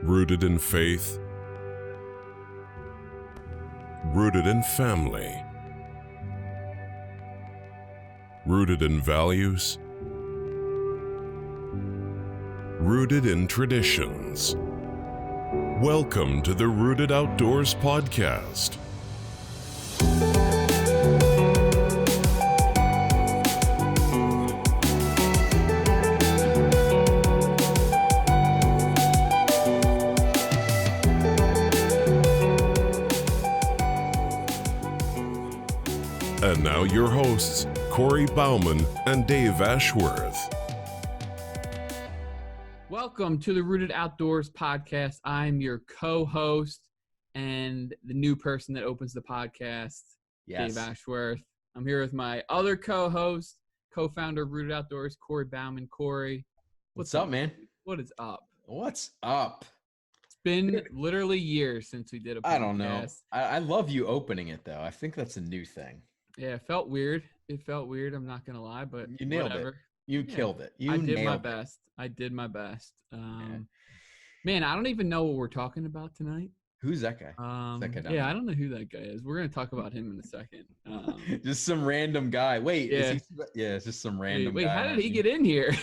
Rooted in faith, rooted in family, rooted in values, rooted in traditions. Welcome to the Rooted Outdoors podcast. And now your hosts, Corey Bauman and Dave Ashworth. Welcome to the Rooted Outdoors podcast. I'm your co-host and the new person that opens the podcast, Dave Ashworth. I'm here with my other co-host, co-founder of Rooted Outdoors, Corey Bauman. Corey, what's up, man? What is up? What's up? It's been literally years since we did a podcast. I don't know. I love you opening it, though. I think that's a new thing. Yeah, it felt weird. I'm not going to lie, but you nailed whatever. it. You killed it. I did my best. Man, I don't even know what we're talking about tonight. Who's that guy? I don't know who that guy is. We're going to talk about him in a second. Just some random guy. Wait, yeah, it's just some random guy. Wait, how did he get in here?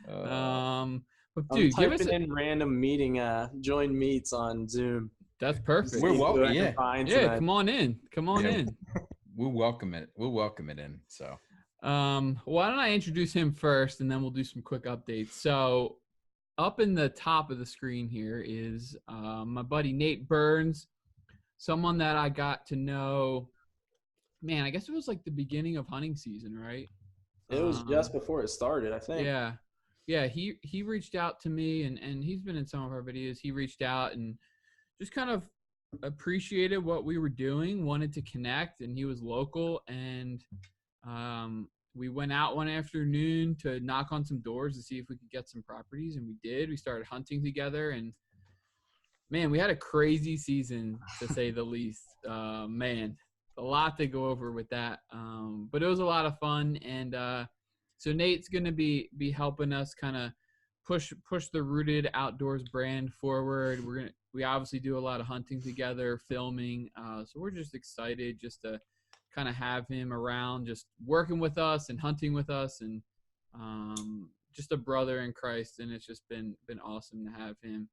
But dude, give us in random meeting. Join meets on Zoom. That's perfect. We're welcome. Yeah, come on in. We'll welcome it. We'll welcome it in. So, why don't I introduce him first, and then we'll do some quick updates. So, up in the top of the screen here is my buddy Nate Burns, someone that I got to know. Man, I guess it was like the beginning of hunting season, right? It was just before it started, I think. Yeah. He reached out to me, and he's been in some of our videos. He reached out and just kind of appreciated what we were doing, wanted to connect, and he was local. And we went out one afternoon to knock on some doors to see if we could get some properties, and we did. We started hunting together, and man, we had a crazy season, to say the least. Man, a lot to go over with that, but it was a lot of fun. And so Nate's going to be helping us kind of push the Rooted Outdoors brand forward. We obviously do a lot of hunting together, filming. So we're just excited just to kind of have him around, just working with us and hunting with us, and just a brother in Christ. And it's just been awesome to have him.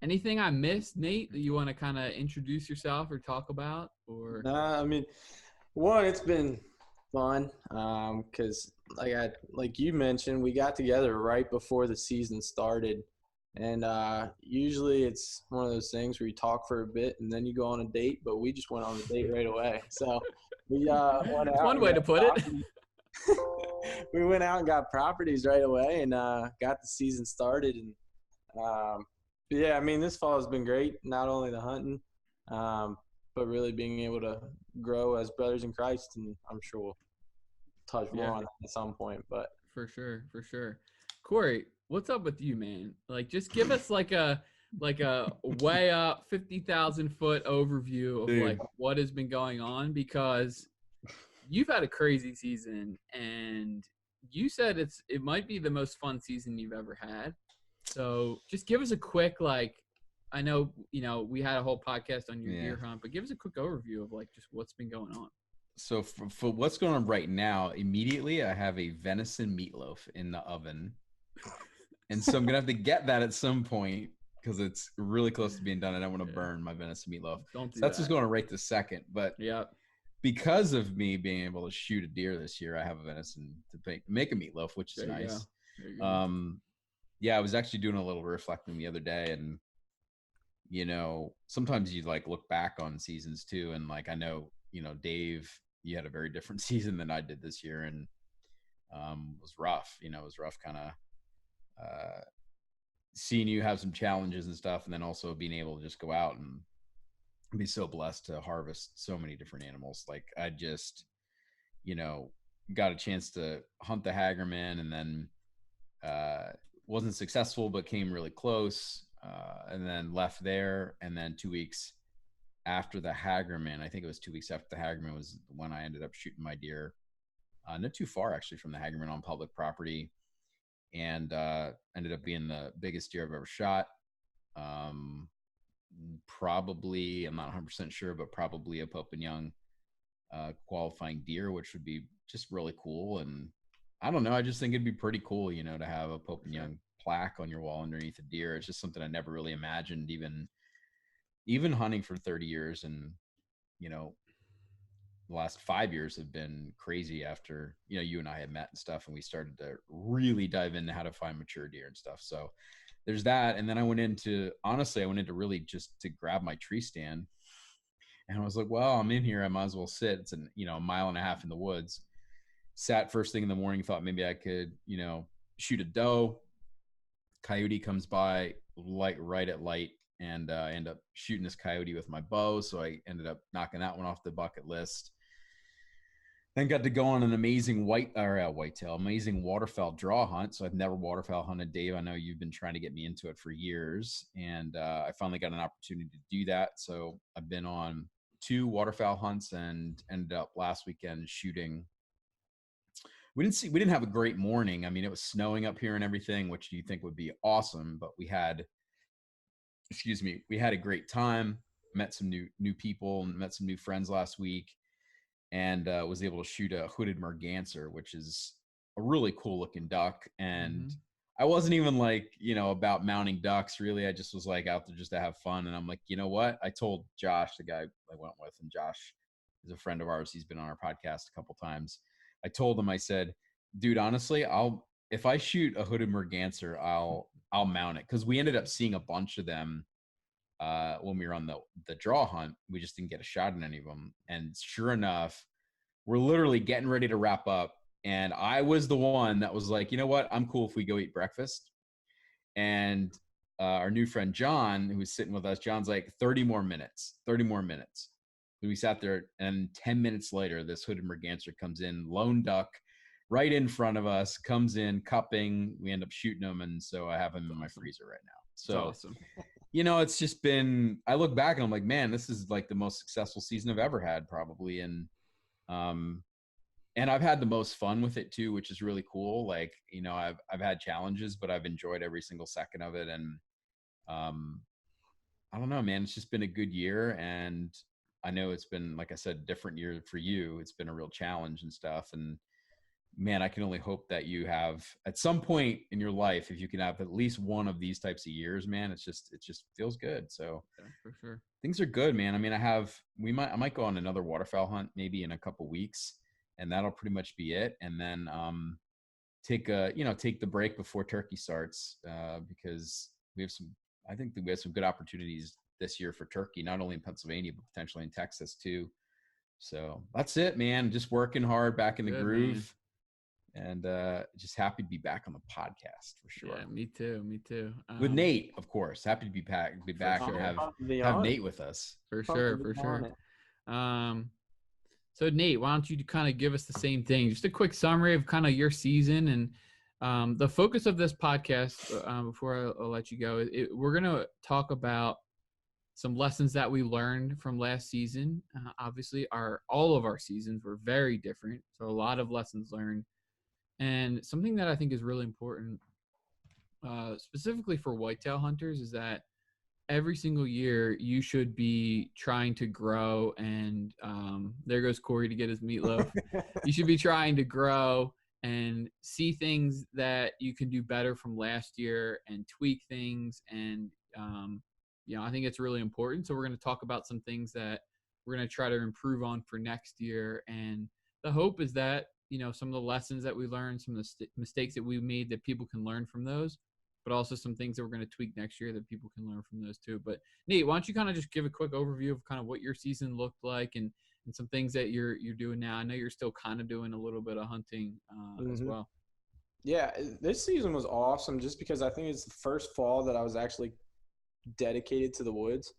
Anything I missed, Nate, that you want to kind of introduce yourself or talk about? Or I mean, one, it's been fun because like you mentioned, we got together right before the season started. And usually it's one of those things where you talk for a bit and then you go on a date, but we just went on a date right away. So we went out. That's one way to put it. We went out and got properties right away and got the season started. And yeah, I mean, this fall has been great. Not only the hunting, but really being able to grow as brothers in Christ. And I'm sure we'll touch more on that at some point. But for sure. Corey, what's up with you, man? Like, just give us like a way up 50,000 foot overview of like what has been going on, because you've had a crazy season, and you said it might be the most fun season you've ever had. So just give us a quick, like, I know, we had a whole podcast on your deer hunt, but give us a quick overview of like just what's been going on. So for what's going on right now, immediately I have a venison meatloaf in the oven. And so I'm going to have to get that at some point because it's really close to being done. I don't want to burn my venison meatloaf. That's just going on right this second. But because of me being able to shoot a deer this year, I have a venison to make a meatloaf, which is nice. I was actually doing a little reflecting the other day, and sometimes you like look back on seasons too, and like I know Dave, you had a very different season than I did this year, and it was rough. It was rough kind of seeing you have some challenges and stuff, and then also being able to just go out and be so blessed to harvest so many different animals. Like I just got a chance to hunt the Hagerman, and then wasn't successful but came really close, and then left there. And then 2 weeks after the Hagerman, I think it was 2 weeks after the Hagerman, was when I ended up shooting my deer not too far actually from the Hagerman on public property. and ended up being the biggest deer I've ever shot. Probably, I'm not 100% sure, but probably a Pope and Young qualifying deer, which would be just really cool. And I don't know, I just think it'd be pretty cool, you know, to have a Pope and Young plaque on your wall underneath a deer. It's just something I never really imagined, even hunting for 30 years. And, you know, the last 5 years have been crazy after, you know, you and I had met and stuff, and we started to really dive into how to find mature deer and stuff. So there's that. And then I went into really just to grab my tree stand. And I was like, well, I'm in here, I might as well sit. It's a mile and a half in the woods. Sat first thing in the morning, thought maybe I could, shoot a doe. Coyote comes by right at light, and I end up shooting this coyote with my bow. So I ended up knocking that one off the bucket list. Then got to go on an amazing amazing waterfowl draw hunt. So I've never waterfowl hunted, Dave. I know you've been trying to get me into it for years, and I finally got an opportunity to do that. So I've been on 2 waterfowl hunts and ended up last weekend shooting. We didn't have a great morning. I mean, it was snowing up here and everything, which you think would be awesome, but we had a great time. Met some new people and met some new friends last week, and was able to shoot a hooded merganser, which is a really cool looking duck. And I wasn't even about mounting ducks, really. I just was out there just to have fun. And I'm like, you know what? I told Josh, the guy I went with, and Josh is a friend of ours. He's been on our podcast a couple times. I told him, I said, dude, honestly, if I shoot a hooded merganser, I'll mount it. Cause we ended up seeing a bunch of them when we were on the draw hunt. We just didn't get a shot in any of them. And sure enough, we're literally getting ready to wrap up. And I was the one that was like, you know what? I'm cool if we go eat breakfast. And our new friend, John, who was sitting with us, John's like, 30 more minutes. We sat there, and 10 minutes later, this hooded merganser comes in, lone duck, right in front of us, comes in, cupping. We end up shooting him, and so I have him in my freezer right now. So, awesome. It's just been, I look back and I'm like, man, this is the most successful season I've ever had, probably. And I've had the most fun with it too, which is really cool. I've had challenges, but I've enjoyed every single second of it. And I don't know, man, it's just been a good year. And I know it's been, like I said, a different year for you. It's been a real challenge and stuff. And man, I can only hope that you have, at some point in your life, if you can have at least one of these types of years, man, it just feels good. So yeah, for sure, things are good, man. I mean, I might go on another waterfowl hunt maybe in a couple weeks, and that'll pretty much be it. And then take the break before turkey starts, because I think that we have some good opportunities this year for turkey, not only in Pennsylvania, but potentially in Texas too. So that's it, man. Just working hard, back in the groove. Man. And just happy to be back on the podcast for sure. Yeah, me too. With Nate, of course. Happy to be back sure. and have Nate with us. For sure. So Nate, why don't you kind of give us the same thing? Just a quick summary of kind of your season and the focus of this podcast, before I'll let you go, we're going to talk about some lessons that we learned from last season. Obviously, all of our seasons were very different, so a lot of lessons learned. And something that I think is really important, specifically for whitetail hunters, is that every single year you should be trying to grow. And there goes Corey to get his meatloaf. You should be trying to grow and see things that you can do better from last year and tweak things. And I think it's really important. So we're going to talk about some things that we're going to try to improve on for next year. And the hope is that, some of the lessons that we learned, some of the mistakes that we made, that people can learn from those, but also some things that we're going to tweak next year that people can learn from those too. But Nate, why don't you kind of just give a quick overview of kind of what your season looked like and some things that you're doing now. I know you're still kind of doing a little bit of hunting as well. Yeah, this season was awesome just because I think it's the first fall that I was actually dedicated to the woods.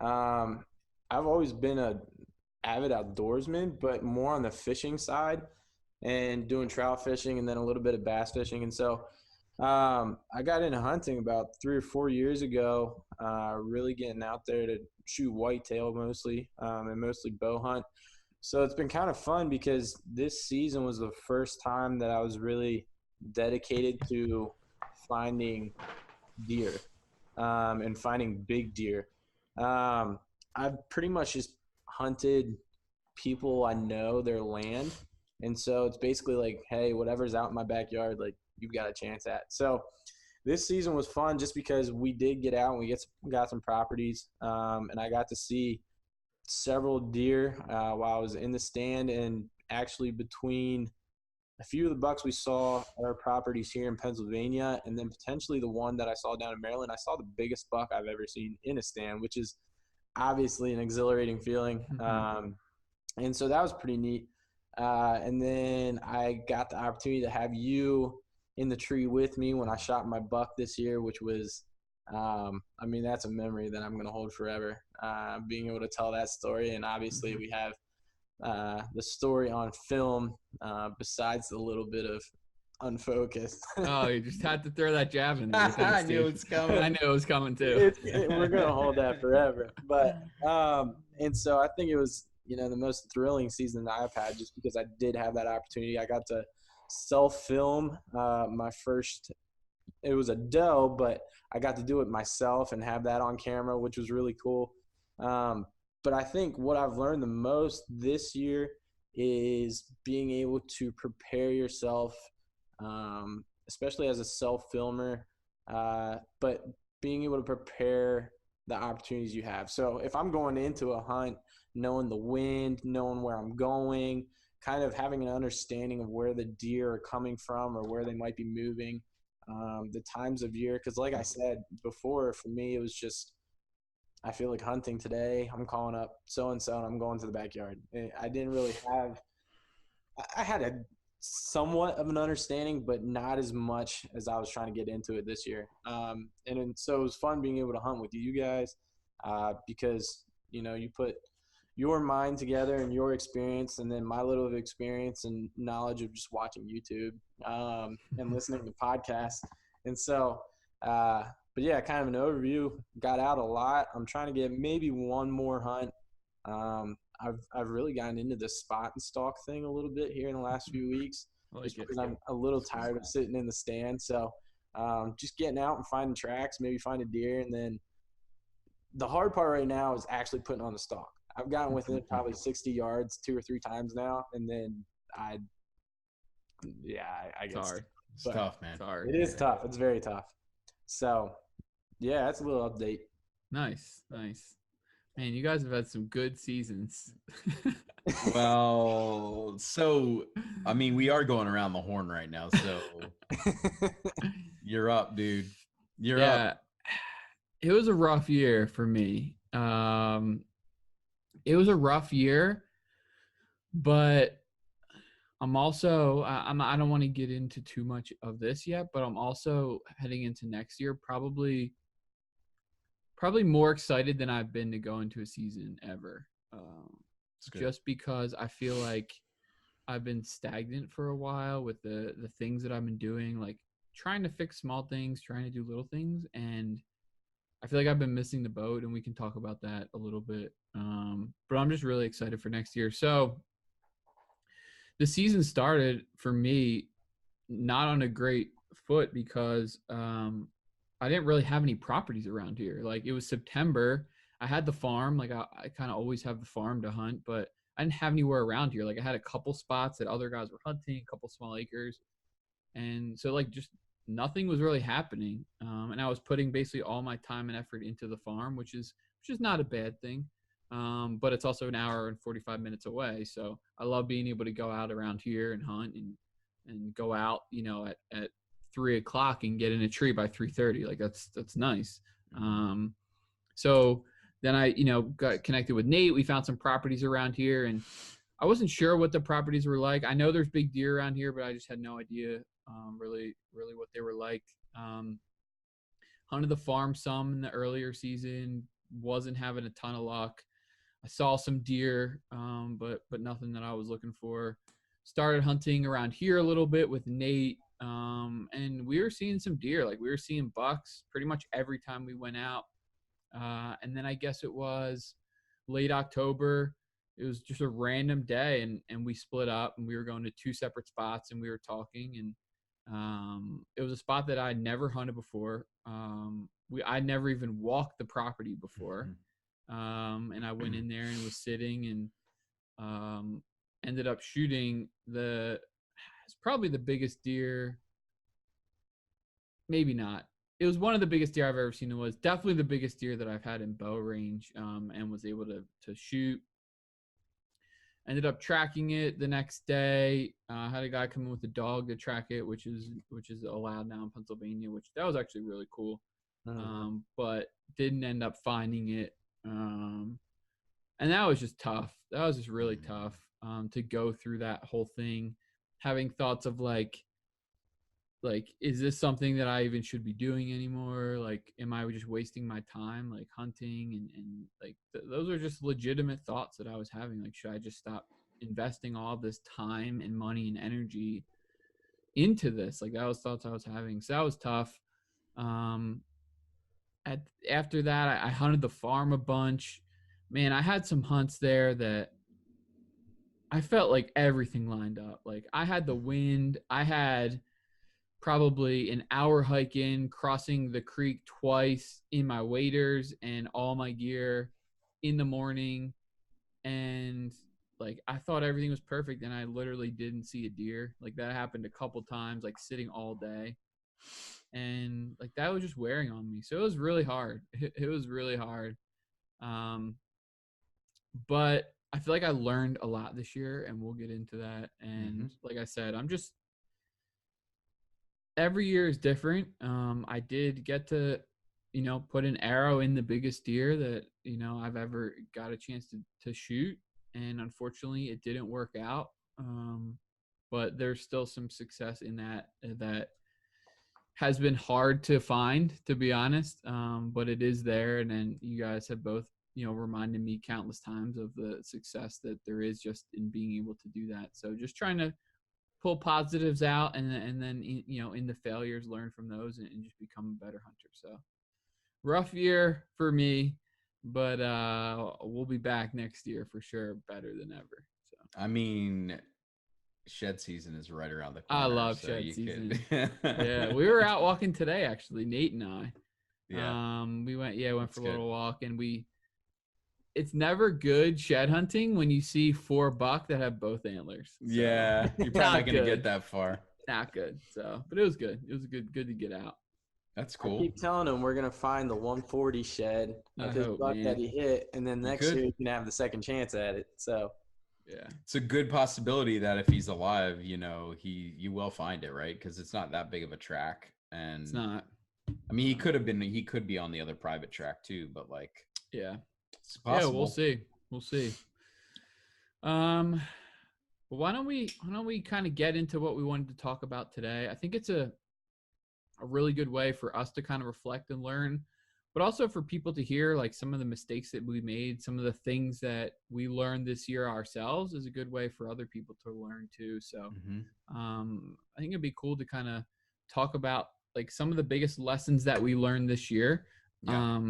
I've always been a avid outdoorsman, but more on the fishing side and doing trout fishing and then a little bit of bass fishing. And so I got into hunting about 3 or 4 years ago, really getting out there to shoot whitetail mostly, and mostly bow hunt. So it's been kind of fun because this season was the first time that I was really dedicated to finding deer and finding big deer. I've pretty much just hunted people I know their land. And so it's basically like, hey, whatever's out in my backyard, like you've got a chance at. So this season was fun just because we did get out and got some properties. And I got to see several deer while I was in the stand, and actually between a few of the bucks we saw at our properties here in Pennsylvania, and then potentially the one that I saw down in Maryland, I saw the biggest buck I've ever seen in a stand, which is obviously an exhilarating feeling. And so that was pretty neat. And then I got the opportunity to have you in the tree with me when I shot my buck this year, which was, I mean, that's a memory that I'm going to hold forever, being able to tell that story. And obviously we have the story on film, besides the little bit of unfocused. Oh, you just had to throw that jab in there. I Thanks, knew Steve. it's coming. I knew it was coming too. We're going to hold that forever. But, and so I think it was, the most thrilling season that I've had, just because I did have that opportunity. I got to self-film my first. It was a doe, but I got to do it myself and have that on camera, which was really cool. But I think what I've learned the most this year is being able to prepare yourself, especially as a self-filmer, but being able to prepare the opportunities you have. So if I'm going into a hunt, knowing the wind, knowing where I'm going, kind of having an understanding of where the deer are coming from or where they might be moving, the times of year. Because like I said before, for me, it was just, I feel like hunting today, I'm calling up so-and-so and I'm going to the backyard. I didn't really have – I had a somewhat of an understanding, but not as much as I was trying to get into it this year. And so it was fun being able to hunt with you guys because, you put – your mind together and your experience, and then my little experience and knowledge of just watching YouTube and listening to podcasts. And so, but yeah, kind of an overview. Got out a lot. I'm trying to get maybe one more hunt. I've really gotten into the spot and stalk thing a little bit here in the last few weeks, just because I'm a little tired of sitting in the stand. So just getting out and finding tracks, maybe find a deer, and then the hard part right now is actually putting on the stalk. I've gotten within probably 60 yards 2 or 3 times now, and then I guess Sorry. It's tough, man. Sorry. It is tough. It's very tough. So, yeah, that's a little update. Nice. Man, you guys have had some good seasons. Well, so I mean, we are going around the horn right now, so you're up, dude. You're up. It was a rough year for me. It was a rough year, but I'm also I don't want to get into too much of this yet, but I'm also heading into next year probably more excited than I've been to go into a season ever. Just because I feel like I've been stagnant for a while with the things that I've been doing, like trying to fix small things, trying to do little things, and I feel like I've been missing the boat, and we can talk about that a little bit. But I'm just really excited for next year. So the season started for me not on a great foot because I didn't really have any properties around here. Like, it was September. I had the farm. Like, I kind of always have the farm to hunt, but I didn't have anywhere around here. Like, I had a couple spots that other guys were hunting, a couple small acres. And so, like, just nothing was really happening. And I was putting basically all my time and effort into the farm, which is not a bad thing. But it's also an hour and 45 minutes away. So I love being able to go out around here and hunt and go out, at 3:00 and get in a tree by 3:30. Like, that's nice. So then I, got connected with Nate. We found some properties around here, and I wasn't sure what the properties were like. I know there's big deer around here, but I just had no idea really what they were like. Hunted the farm some in the earlier season, wasn't having a ton of luck. I saw some deer, but nothing that I was looking for. Started hunting around here a little bit with Nate, and we were seeing some deer. Like, we were seeing bucks pretty much every time we went out. And then I guess it was late October. It was just a random day, and we split up, and we were going to 2 separate spots, and we were talking, It was a spot that I'd never hunted before. I never even walked the property before. And I went in there and was sitting and ended up shooting it's probably the biggest deer. Maybe not. It was one of the biggest deer I've ever seen. It was definitely the biggest deer that I've had in bow range, and was able to shoot. Ended up tracking it the next day. Had a guy come in with a dog to track it, which is allowed now in Pennsylvania, which that was actually really cool. But didn't end up finding it. And that was just tough. That was just really tough to go through that whole thing, having thoughts of like, is this something that I even should be doing anymore? Like, am I just wasting my time, like hunting? And like, those are just legitimate thoughts that I was having. Like, should I just stop investing all this time and money and energy into this? Like, that was thoughts I was having. So that was tough. After that, I hunted the farm a bunch. Man, I had some hunts there that I felt like everything lined up. Like, I had the wind. I had probably an hour hike in, crossing the creek twice in my waders and all my gear in the morning. And like, I thought everything was perfect, and I literally didn't see a deer. Like, that happened a couple times, like sitting all day. And like, that was just wearing on me. So it was really hard. It was really hard. But I feel like I learned a lot this year, and we'll get into that. And like I said, every year is different. I did get to, put an arrow in the biggest deer that, I've ever got a chance to shoot. And unfortunately it didn't work out. But there's still some success in that has been hard to find, to be honest. But it is there. And then you guys have both, reminded me countless times of the success that there is just in being able to do that. So just trying to pull positives out, and then in the failures, learn from those, and just become a better hunter. So rough year for me, but we'll be back next year for sure, better than ever. So I mean, shed season is right around the corner. I love so shed season. Could... Yeah, we were out walking today, actually, Nate and I. Yeah. We went for a little walk, and it's never good shed hunting when you see 4 buck that have both antlers. So. Yeah, you're probably not gonna get that far. Not good. So, but it was good. It was good to get out. That's cool. I keep telling him we're gonna find the 140 shed of his buck that he hit, and then next year he can have the second chance at it. So, yeah, it's a good possibility that if he's alive, you will find it, right? Because it's not that big of a track, and it's not. I mean, he could be on the other private track too, but like, yeah. It's possible. Yeah, we'll see. Why don't we kind of get into what we wanted to talk about today? I think it's a really good way for us to kind of reflect and learn, but also for people to hear like some of the mistakes that we made, some of the things that we learned this year ourselves is a good way for other people to learn too. So I think it'd be cool to kind of talk about like some of the biggest lessons that we learned this year. Yeah.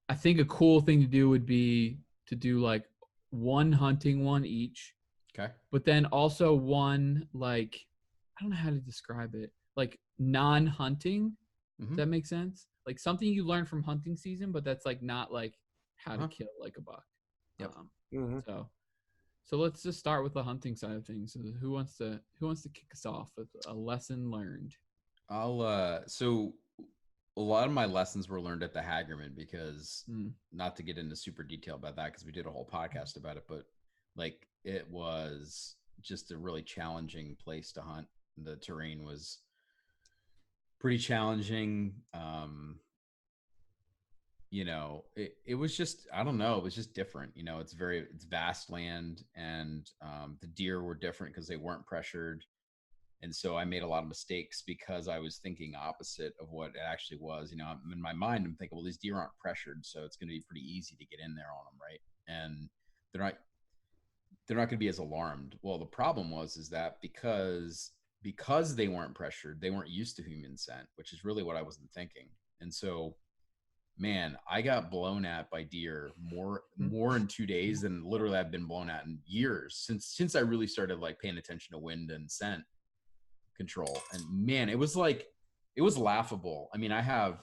I think a cool thing to do would be to do like one hunting one each. Okay. But then also one, like, I don't know how to describe it, like non-hunting. Does that make sense? Like something you learn from hunting season, but that's like not like how to kill like a buck. Yep. So let's just start with the hunting side of things. So who wants to kick us off with a lesson learned? So a lot of my lessons were learned at the Hagerman, because not to get into super detail about that, because we did a whole podcast about it, but like it was just a really challenging place to hunt. The terrain was pretty challenging. It was just, I don't know, it was just different. It's vast land, and the deer were different because they weren't pressured. And so I made a lot of mistakes because I was thinking opposite of what it actually was. In my mind, I'm thinking, well, these deer aren't pressured, so it's going to be pretty easy to get in there on them, right? And they're not going to be as alarmed. Well, the problem is that because they weren't pressured, they weren't used to human scent, which is really what I wasn't thinking. And so, man, I got blown at by deer more in 2 days than literally I've been blown at in years since I really started like paying attention to wind and scent. control. And man, it was laughable. I mean, I have,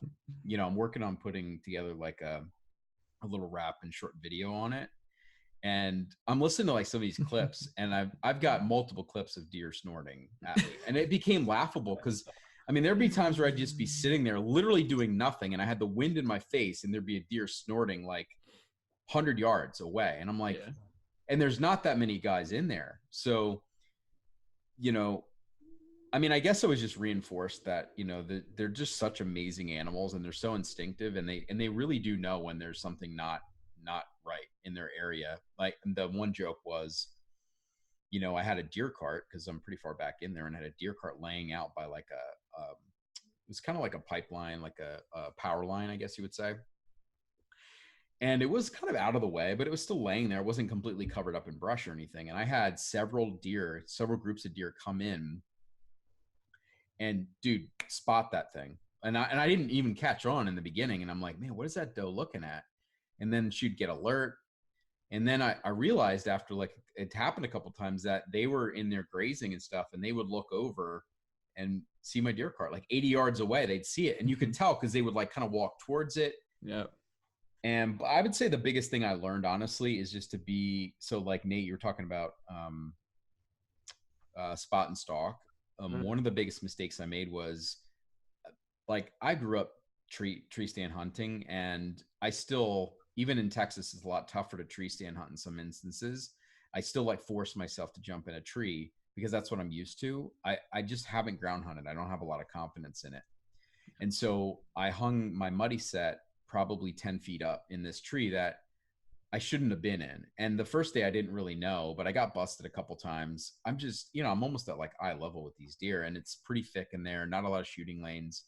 I'm working on putting together like a little rap and short video on it. And I'm listening to like some of these clips, and I've got multiple clips of deer snorting at me, and it became laughable because, I mean, there'd be times where I'd just be sitting there literally doing nothing, and I had the wind in my face, and there'd be a deer snorting like 100 yards away, and I'm like, and there's not that many guys in there, so I mean, I guess it was just reinforced that they're just such amazing animals, and they're so instinctive, and they really do know when there's something not right in their area. Like the one joke was, I had a deer cart because I'm pretty far back in there, and I had a deer cart laying out by like it was kind of like a pipeline, like a power line, I guess you would say. And it was kind of out of the way, but it was still laying there. It wasn't completely covered up in brush or anything. And I had several groups of deer come in and dude, spot that thing. And I didn't even catch on in the beginning. And I'm like, man, what is that doe looking at? And then she'd get alert. And then I realized after like it happened a couple of times that they were in there grazing and stuff, and they would look over and see my deer cart like 80 yards away. They'd see it, and you could tell because they would like kind of walk towards it. Yeah. And I would say the biggest thing I learned, honestly, is just to be so like Nate, you were talking about spot and stalk. One of the biggest mistakes I made was like I grew up tree stand hunting, and I still, even in Texas, it's a lot tougher to tree stand hunt in some instances. I still like force myself to jump in a tree because that's what I'm used to. I just haven't ground hunted. I don't have a lot of confidence in it. And so I hung my muddy set probably 10 feet up in this tree that I shouldn't have been in. And the first day I didn't really know, but I got busted a couple times. I'm just, I'm almost at like eye level with these deer, and it's pretty thick in there, not a lot of shooting lanes.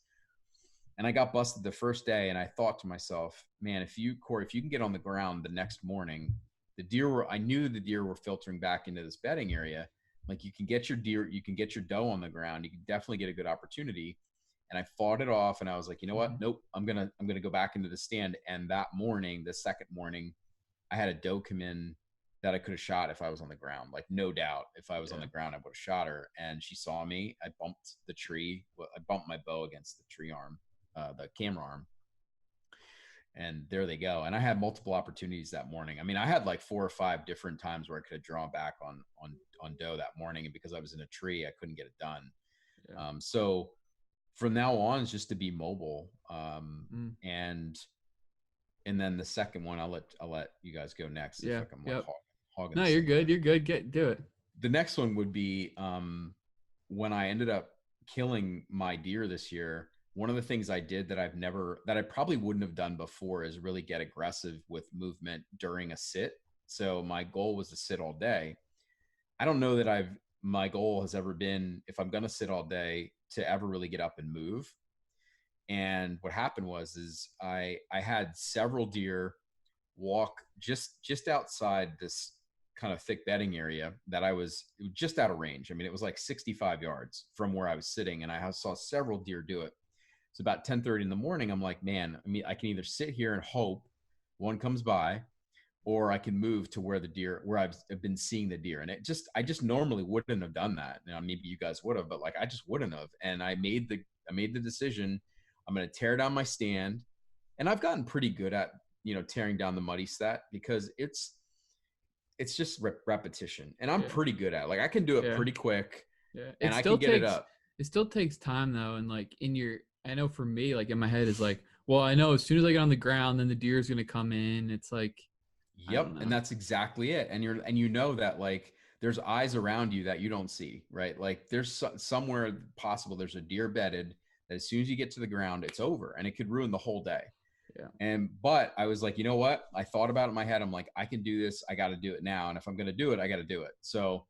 And I got busted the first day, and I thought to myself, man, Corey, if you can get on the ground the next morning, I knew the deer were filtering back into this bedding area. Like you can get your doe on the ground. You can definitely get a good opportunity. And I fought it off, and I was like, you know what? Nope. I'm going to go back into the stand. And that morning, the second morning, I had a doe come in that I could have shot if I was on the ground. Like no doubt, if I was on the ground, I would have shot her. And she saw me. I bumped the tree. I bumped my bow against the tree arm, the camera arm. And there they go. And I had multiple opportunities that morning. I mean, I had like 4 or 5 different times where I could have drawn back on doe that morning. And because I was in a tree, I couldn't get it done. Yeah. So from now on, it's just to be mobile. And then the second one, I'll let you guys go next. Yeah. Like I'm like hogging. No, you're good. You're good. Do it. The next one would be when I ended up killing my deer this year. One of the things I did that I probably wouldn't have done before is really get aggressive with movement during a sit. So my goal was to sit all day. I don't know that my goal has ever been, if I'm going to sit all day, to ever really get up and move. And what happened was I had several deer walk just outside this kind of thick bedding area that it was just out of range. I mean, it was like 65 yards from where I was sitting, and I saw several deer do it. It's about 10:30 in the morning. I'm like, man, I mean, I can either sit here and hope one comes by, or I can move to where I've been seeing the deer. And I just normally wouldn't have done that. Now, maybe you guys would have, but like, I just wouldn't have. And I made the decision. I'm going to tear down my stand. And I've gotten pretty good at, tearing down the muddy set because it's just repetition. And I'm pretty good at it. Like I can do it pretty quick. Yeah. And I can get it up. It still takes time though. And like I know for me, like in my head is like, well, I know as soon as I get on the ground, then the deer is going to come in. It's like, yep. And that's exactly it. And you know that like there's eyes around you that you don't see, right? Like there's somewhere possible there's a deer bedded that as soon as you get to the ground, it's over, and it could ruin the whole day. Yeah. But I was like, you know what? I thought about it in my head. I'm like, I can do this. I got to do it now. And if I'm going to do it, I got to do it. So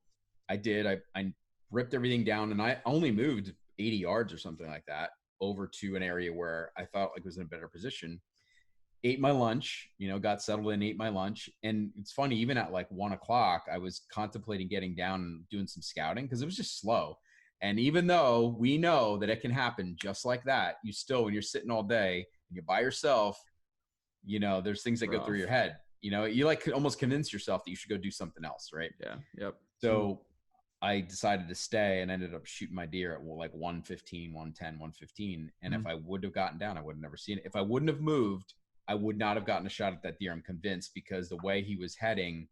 I did. I ripped everything down, and I only moved 80 yards or something like that over to an area where I thought like was in a better position. Ate my lunch, got settled in, ate my lunch. And it's funny, even at like 1 o'clock, I was contemplating getting down and doing some scouting because it was just slow. And even though we know that it can happen just like that, you still, when you're sitting all day and you're by yourself, there's things that go through your head. You like almost convince yourself that you should go do something else, right? Yeah. Yep. So I decided to stay and ended up shooting my deer at like 115, 110, 115. And if I would have gotten down, I would have never seen it. If I wouldn't have moved, I would not have gotten a shot at that deer. I'm convinced, because the way he was heading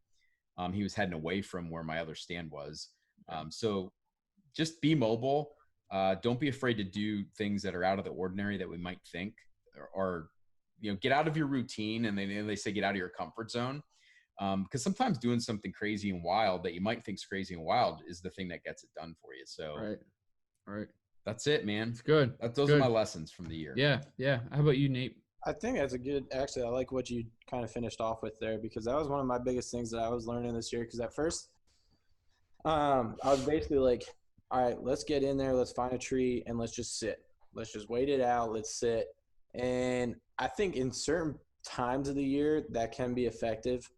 away from where my other stand was. So just be mobile. Don't be afraid to do things that are out of the ordinary that we might think, or get out of your routine. And they say get out of your comfort zone. Because sometimes doing something crazy and wild that you might think is crazy and wild is the thing that gets it done for you. So Right. that's it, man. It's good. Those good. are my lessons from the year. Yeah. How about you, Nate? I think that's a good. Actually, I like what you kind of finished off with there, because that was one of my biggest things that I was learning this year. Because at first, I was basically like, all right, let's get in there, let's find a tree, and let's just sit. Let's just wait it out. Let's sit. And I think in certain times of the year that can be effective,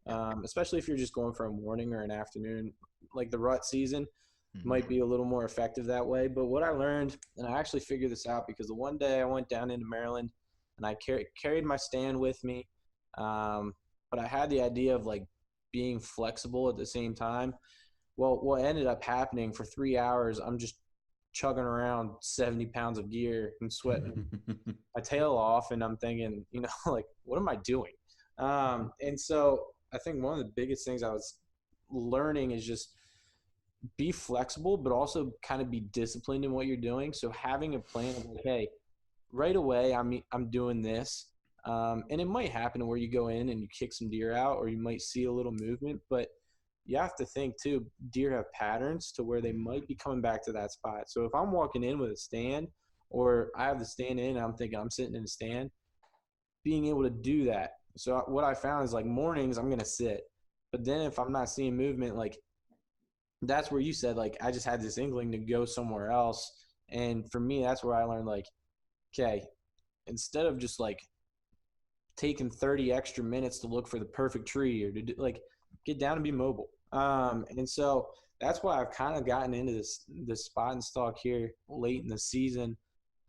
especially if you're just going for a morning or an afternoon, like the rut season might be a little more effective that way. But what I learned, and I actually figured this out because the one day I went down into Maryland and I carried my stand with me, but I had the idea of like being flexible at the same time. Well, what ended up happening for 3 hours, I'm just chugging around 70 pounds of gear and sweating my tail off. And I'm thinking, like, what am I doing? And so I think one of the biggest things I was learning is just be flexible, but also kind of be disciplined in what you're doing. So having a plan of like, hey, right away, I'm doing this. And it might happen where you go in and you kick some deer out, or you might see a little movement, but you have to think too, deer have patterns to where they might be coming back to that spot. So if I'm walking in with a stand, or I have the stand in and I'm thinking I'm sitting in a stand, being able to do that. So what I found is like mornings I'm going to sit, but then if I'm not seeing movement, like that's where you said, like, I just had this inkling to go somewhere else. And for me, that's where I learned, like, okay, instead of just like taking 30 extra minutes to look for the perfect tree, or to do, like, get down and be mobile. And so that's why I've kind of gotten into this spot and stalk here late in the season.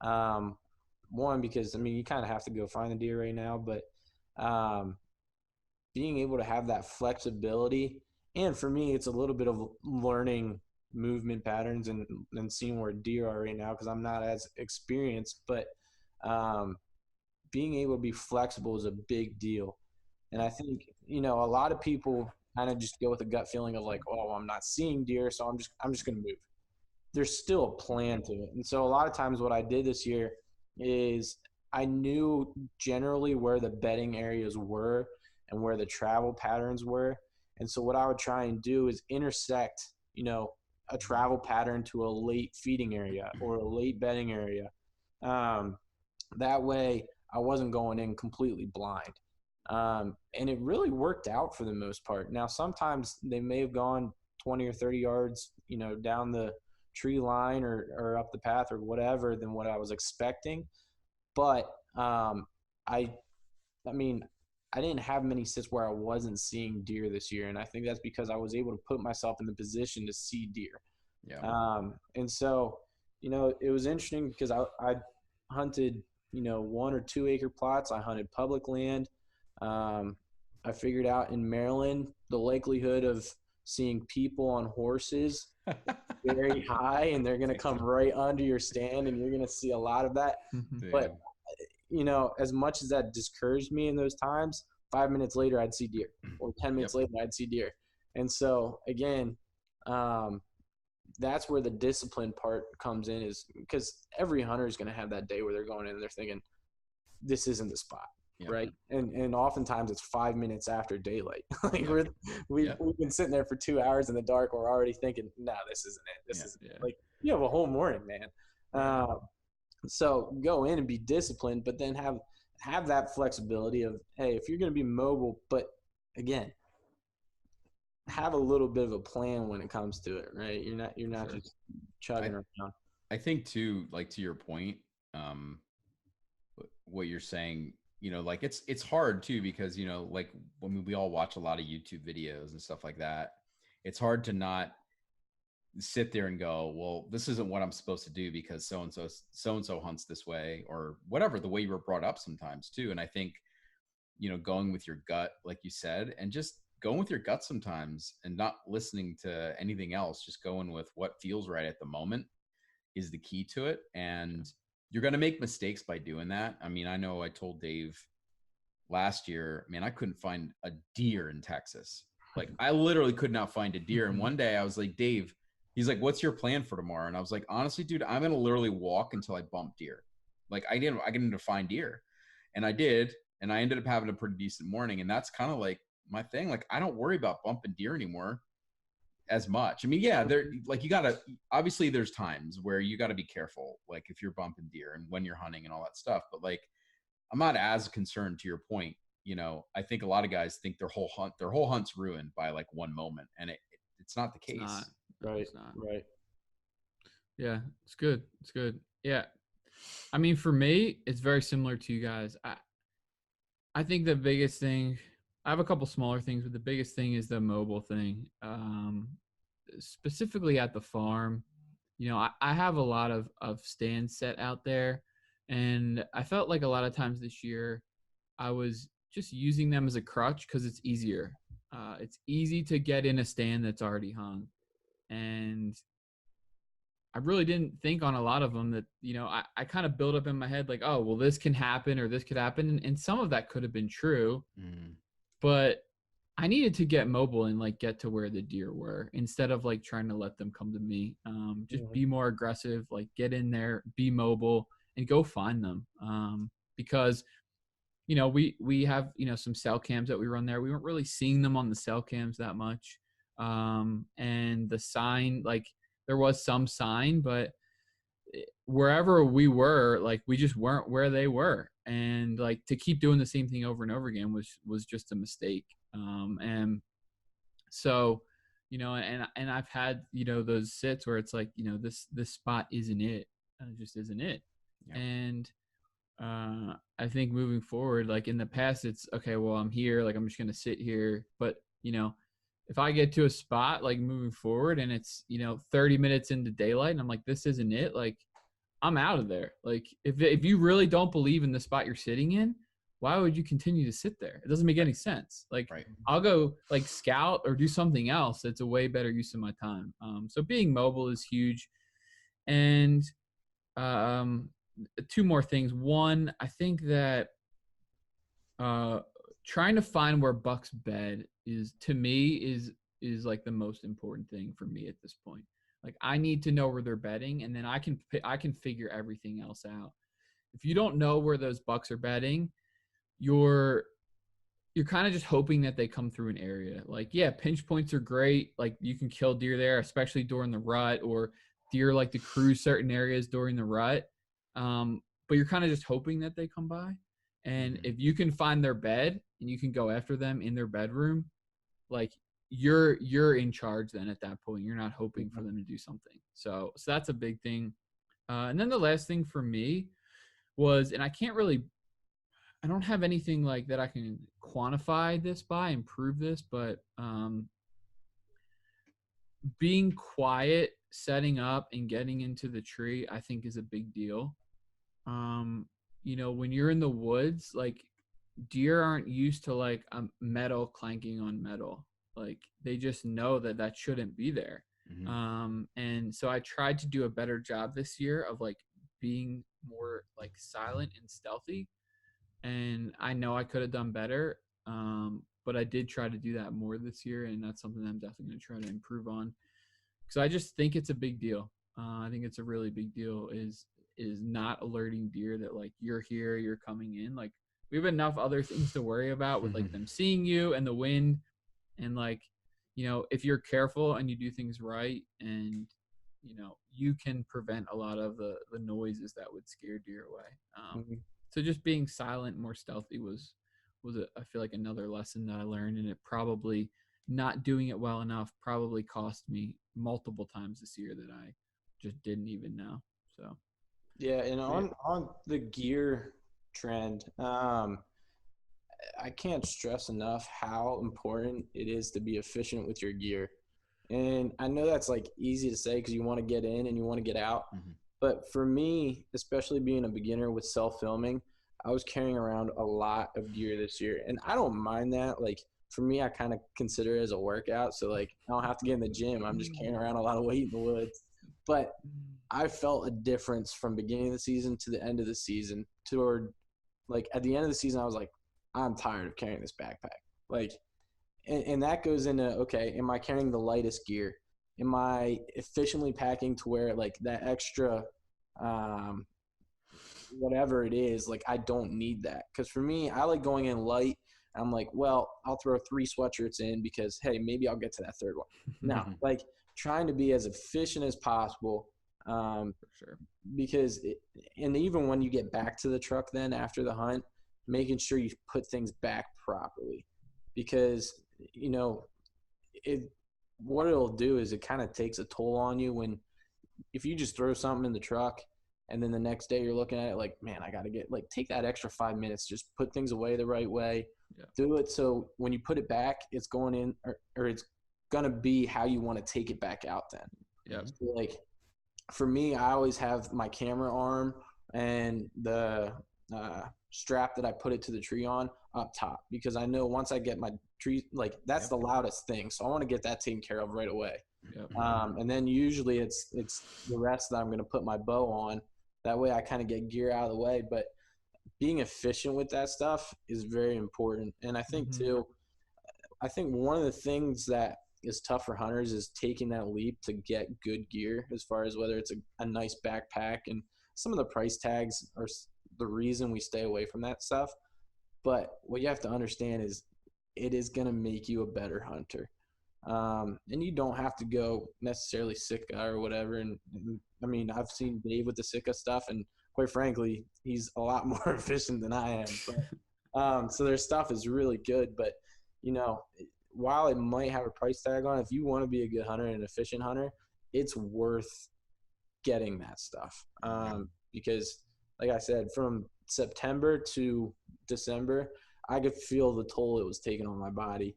One, because you kind of have to go find the deer right now, but being able to have that flexibility, and for me, it's a little bit of learning movement patterns and seeing where deer are right now, because I'm not as experienced, but being able to be flexible is a big deal. And I think, a lot of people kind of just go with a gut feeling of like, oh, I'm not seeing deer, so I'm just going to move. There's still a plan to it. And so a lot of times what I did this year is I knew generally where the bedding areas were and where the travel patterns were. And so what I would try and do is intersect, a travel pattern to a late feeding area or a late bedding area. That way I wasn't going in completely blind. And it really worked out for the most part. Now, sometimes they may have gone 20 or 30 yards, down the tree line or up the path or whatever than what I was expecting. But I didn't have many sits where I wasn't seeing deer this year. And I think that's because I was able to put myself in the position to see deer. Yeah. And so, it was interesting because I hunted, 1 or 2 acre plots. I hunted public land. I figured out in Maryland, the likelihood of seeing people on horses very high, and they're going to come right under your stand, and you're going to see a lot of that. But, as much as that discouraged me in those times, 5 minutes later, I'd see deer, or 10 minutes later, I'd see deer. And so, again, that's where the discipline part comes in, is because every hunter is going to have that day where they're going in and they're thinking, this isn't the spot. Yeah. Right. And oftentimes it's 5 minutes after daylight. Like we've been sitting there for 2 hours in the dark. We're already thinking, no, this isn't it. This isn't it. Like, you have a whole morning, man. So go in and be disciplined, but then have that flexibility of, hey, if you're going to be mobile, but again, have a little bit of a plan when it comes to it, right? You're not just chugging around. I think too, like to your point, what you're saying, like it's hard too, because, like when we all watch a lot of YouTube videos and stuff like that, it's hard to not sit there and go, well, this isn't what I'm supposed to do because so-and-so hunts this way, or whatever, the way you were brought up sometimes too. And I think, going with your gut, like you said, and just going with your gut sometimes and not listening to anything else, just going with what feels right at the moment is the key to it. And you're going to make mistakes by doing that. I mean, I know I told Dave last year, man, I couldn't find a deer in Texas. Like I literally could not find a deer. And one day I was like, Dave, he's like, what's your plan for tomorrow? And I was like, honestly, dude, I'm going to literally walk until I bump deer. Like I get to find deer. And I did. And I ended up having a pretty decent morning. And that's kind of like my thing. Like I don't worry about bumping deer anymore as much. I mean, yeah, there, like you gotta, obviously there's times where you gotta be careful, like if you're bumping deer and when you're hunting and all that stuff, but like, I'm not as concerned to your point. You know, I think a lot of guys think their whole hunt's ruined by like one moment, and it's not the case. It's not. Right. It's not. Right. Yeah, it's good. It's good. Yeah. I mean, for me, it's very similar to you guys. I think the biggest thing, I have a couple smaller things, but the biggest thing is the mobile thing. Specifically at the farm, you know, I have a lot of stands set out there, and I felt like a lot of times this year I was just using them as a crutch because it's easier. It's easy to get in a stand that's already hung, and I really didn't think on a lot of them that, you know, I kind of built up in my head like, oh, well, this can happen or this could happen. And some of that could have been true, but I needed to get mobile and like get to where the deer were instead of like trying to let them come to me. Just be more aggressive, like get in there, be mobile and go find them. Because, you know, we have, you know, some cell cams that we run there. We weren't really seeing them on the cell cams that much. And the sign, like, there was some sign, but wherever we were, like we just weren't where they were. And like to keep doing the same thing over and over again was just a mistake. And so, you know, and I've had, you know, those sits where it's like, you know, this spot isn't it. It just isn't it. Yeah. And I think moving forward, like in the past, it's okay, well, I'm here, like I'm just going to sit here. But, you know, if I get to a spot like moving forward and it's, you know, 30 minutes into daylight and I'm like, this isn't it, like I'm out of there. Like if you really don't believe in the spot you're sitting in, why would you continue to sit there? It doesn't make any sense. Like I'll go like scout or do something else. It's a way better use of my time. So being mobile is huge. And two more things. One, I think that trying to find where bucks bed is, to me, is like the most important thing for me at this point. Like I need to know where they're bedding, and then I can figure everything else out. If you don't know where those bucks are bedding, you're kind of just hoping that they come through an area. Like, yeah, pinch points are great. Like you can kill deer there, especially during the rut, or deer like to cruise certain areas during the rut. But you're kind of just hoping that they come by. And if you can find their bed and you can go after them in their bedroom, like you're in charge then at that point. You're not hoping for them to do something. So that's a big thing. And then the last thing for me was, and I don't have anything like that I can quantify this by and prove this, but being quiet, setting up and getting into the tree, I think is a big deal. You know, when you're in the woods, like deer aren't used to like a metal clanking on metal. Like they just know that shouldn't be there. And so I tried to do a better job this year of like being more like silent and stealthy. And I know I could have done better. But I did try to do that more this year. And that's something I'm definitely going to try to improve on. Because I just think it's a big deal. I think it's a really big deal is not alerting deer that like you're here, you're coming in. Like we have enough other things to worry about with like them seeing you and the wind. And like, you know, if you're careful and you do things right, and you know, you can prevent a lot of the noises that would scare deer away. So just being silent, more stealthy was I feel like another lesson that I learned, and it probably not doing it well enough probably cost me multiple times this year that I just didn't even know. So yeah, and on the gear trend, I can't stress enough how important it is to be efficient with your gear. And I know that's like easy to say because you want to get in and you want to get out. But for me, especially being a beginner with self-filming, I was carrying around a lot of gear this year. And I don't mind that. Like for me, I kind of consider it as a workout. So like, I don't have to get in the gym. I'm just carrying around a lot of weight in the woods. But I felt a difference from beginning of the season to the end of the season. Toward like at the end of the season, I was like, I'm tired of carrying this backpack. Like, and that goes into, okay, am I carrying the lightest gear? Am I efficiently packing to where like that extra, whatever it is, like I don't need that. Because for me, I like going in light. I'm like, well, I'll throw 3 sweatshirts in because, hey, maybe I'll get to that third one. No, like trying to be as efficient as possible. For sure. Because, and even when you get back to the truck then after the hunt, making sure you put things back properly. Because, you know, what it'll do is it kind of takes a toll on you when, if you just throw something in the truck and then the next day you're looking at it like, man, I got to get, like, take that extra 5 minutes, just put things away the right way. Yeah. Do it so when you put it back, it's going in or it's going to be how you want to take it back out then. Yeah. So, like, for me, I always have my camera arm and the strap that I put it to the tree on up top, because I know once I get my tree, like that's the loudest thing. So I want to get that taken care of right away. Yep. And then usually it's the rest that I'm going to put my bow on. That way I kind of get gear out of the way. But being efficient with that stuff is very important. And I think too, I think one of the things that is tough for hunters is taking that leap to get good gear, as far as whether it's a nice backpack, and some of the price tags are the reason we stay away from that stuff. But what you have to understand is it is going to make you a better hunter. And you don't have to go necessarily Sitka or whatever. And I mean, I've seen Dave with the Sitka stuff, and quite frankly, he's a lot more efficient than I am. But, so their stuff is really good. But, you know, while it might have a price tag on it, if you want to be a good hunter and an efficient hunter, it's worth getting that stuff. Because, like I said, from September to December, I could feel the toll it was taking on my body,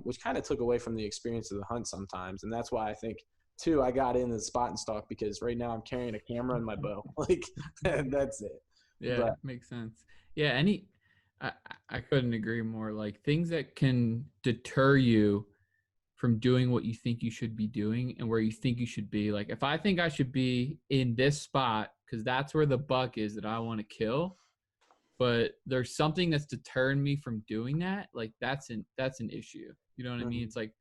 which kind of took away from the experience of the hunt sometimes. And that's why I think, too, I got into the spot and stalk, because right now I'm carrying a camera and my bow. Like, that's it. Yeah, But, makes sense. Yeah, I couldn't agree more. Like, things that can deter you from doing what you think you should be doing and where you think you should be. Like, if I think I should be in this spot because that's where the buck is that I want to kill, but there's something that's deterring me from doing that, like that's an issue. You know what I mean? It's like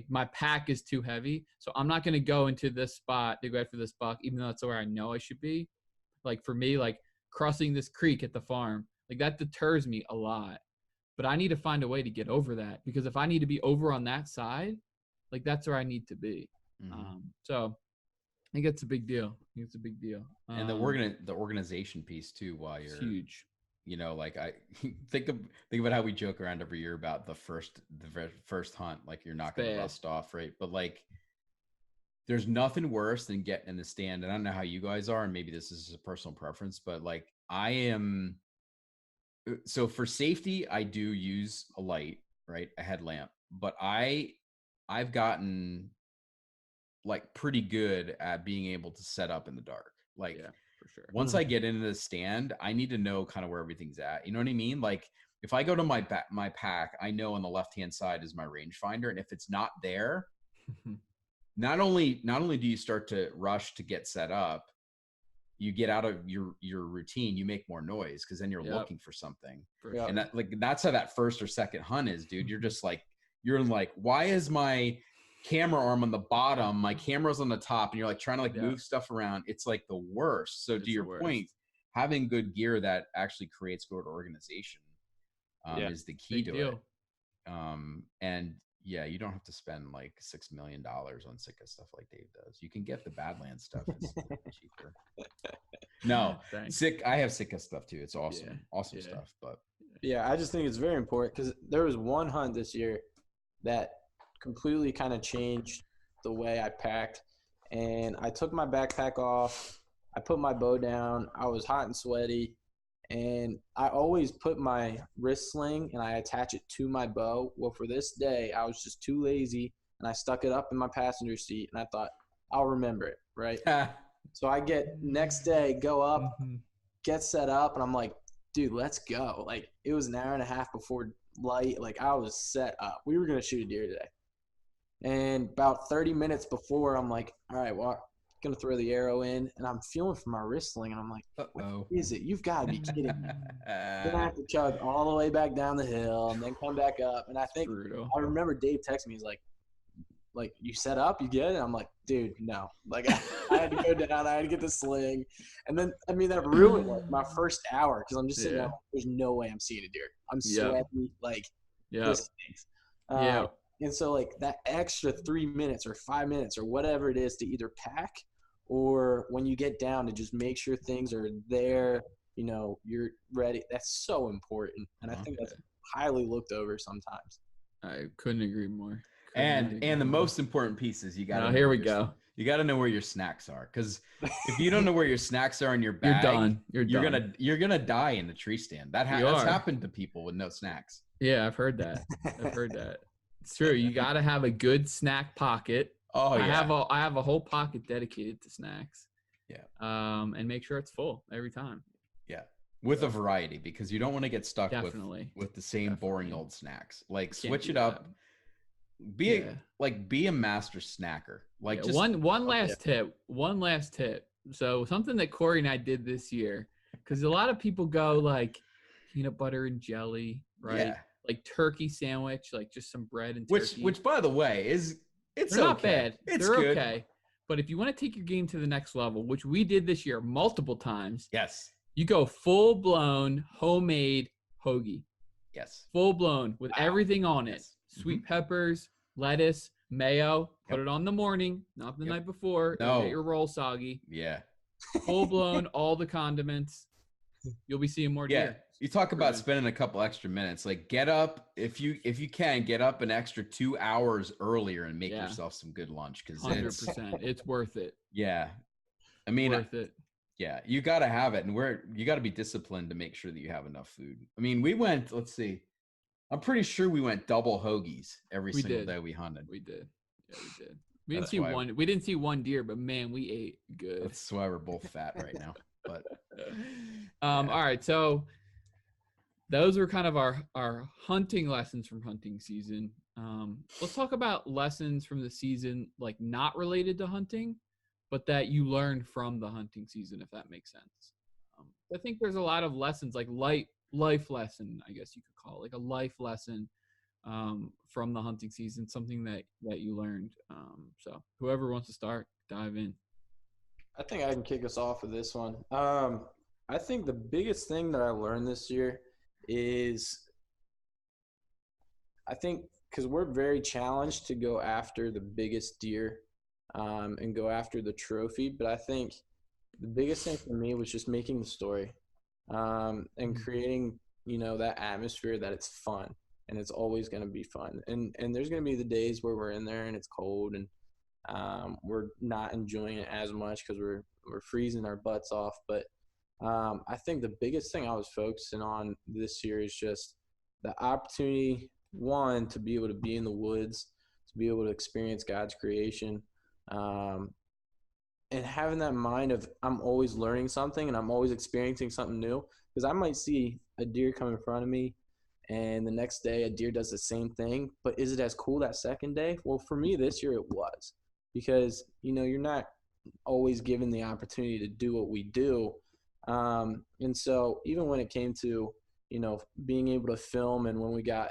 my pack is too heavy, so I'm not going to go into this spot to go after this buck, even though that's where I know I should be. Like, for me, like crossing this creek at the farm, like that deters me a lot. But I need to find a way to get over that, because if I need to be over on that side, like that's where I need to be. So I think it's a big deal. It's a big deal. And the organization piece too, while you're huge. You know, like I think about how we joke around every year about the first hunt, like you're not going to rust off, right? But like, there's nothing worse than getting in the stand. And I don't know how you guys are, and maybe this is a personal preference, but like I am. So for safety, I do use a light, right? A headlamp, but I've gotten like pretty good at being able to set up in the dark. Like, yeah, for sure. Once I get into the stand, I need to know kind of where everything's at. You know what I mean? Like, if I go to my pack, I know on the left-hand side is my rangefinder. And if it's not there, not only do you start to rush to get set up, you get out of your routine, you make more noise, because then you're looking for something. And that's how that first or second hunt is, dude. You're just like, why is my camera arm on the bottom, my camera's on the top, and you're like trying to like move stuff around. It's like the worst. So to your point, having good gear that actually creates good organization is the key to it. And yeah, you don't have to spend like $6 million on Sitka stuff like Dave does. You can get the Badlands stuff. It's cheaper. No, I have Sitka stuff too. It's awesome. Awesome stuff. But yeah, I just think it's very important, because there was one hunt this year that completely kind of changed the way I packed. And I took my backpack off. I put my bow down. I was hot and sweaty. And I always put my wrist sling and I attach it to my bow. Well, for this day, I was just too lazy, and I stuck it up in my passenger seat, and I thought, I'll remember it, right? So I get next day, go up, get set up, and I'm like, dude, let's go. Like, it was an hour and a half before light. Like, I was set up. We were going to shoot a deer today. And about 30 minutes before, I'm like, all right, well, I'm going to throw the arrow in. And I'm feeling for my wrist sling. And I'm like, what is it? You've got to be kidding me. Then I have to chug all the way back down the hill and then come back up. And I think Brutal. I remember Dave texted me. He's like, you set up, you get it? And I'm like, dude, no. Like, I had to go down. I had to get the sling. And then, I mean, that ruined like my first hour because I'm just sitting there. There's no way I'm seeing a deer. I'm sweaty. Like, this stinks. And so, like, that extra 3 minutes or 5 minutes or whatever it is to either pack or when you get down to just make sure things are there, you know, you're ready. That's so important. And I think that's highly looked over sometimes. I couldn't agree more. And the most important piece is you got to here we go. You got to know where your snacks are, because if you don't know where your snacks are in your bag, you're done. You're gonna die in the tree stand. That's happened to people with no snacks. Yeah, I've heard that. It's true. You got to have a good snack pocket. Oh yeah. I have a whole pocket dedicated to snacks. Yeah. And make sure it's full every time. Yeah. With a variety, because you don't want to get stuck with the same boring old snacks. Like, switch it up. Be a master snacker. Like, just one last tip. So something that Corey and I did this year, because a lot of people go like peanut butter and jelly, right? Yeah. Like turkey sandwich, like just some bread and turkey. Which by the way they're not bad. They're good. Okay. But if you want to take your game to the next level, which we did this year multiple times, yes, you go full blown homemade hoagie. Yes. Full blown with everything on it. Yes. Sweet peppers, lettuce, mayo. Put it on in the morning, not the night before. No. Get your roll soggy. Yeah. Full blown, all the condiments. You'll be seeing more deer. You talk about spending a couple extra minutes. Like, get up if you can get up an extra 2 hours earlier and make yourself some good lunch, because 100%. It's worth it. Yeah. I mean, worth it. Yeah, you got to have it, and you got to be disciplined to make sure that you have enough food. I mean, we went, let's see, I'm pretty sure we went double hoagies every single day we hunted. We did. Yeah, we did. We didn't see one deer, but man, we ate good. That's why we're both fat right now. But all right, so those are kind of our hunting lessons from hunting season. Let's talk about lessons from the season, like not related to hunting, but that you learned from the hunting season, if that makes sense. I think there's a lot of lessons, like life lesson, I guess you could call it, like a life lesson from the hunting season, something that you learned. So whoever wants to start, dive in. I think I can kick us off with this one. I think the biggest thing that I learned this year is, I think, because we're very challenged to go after the biggest deer and go after the trophy, but I think the biggest thing for me was just making the story and creating, that atmosphere that it's fun, and it's always going to be fun. And there's going to be the days where we're in there and it's cold and we're not enjoying it as much because we're freezing our butts off. But I think the biggest thing I was focusing on this year is just the opportunity, one, to be able to be in the woods, to be able to experience God's creation, and having that mind of I'm always learning something and I'm always experiencing something new. Because I might see a deer come in front of me and the next day a deer does the same thing, but is it as cool that second day? Well, for me this year it was, because you're not always given the opportunity to do what we do, and so even when it came to being able to film, and when we got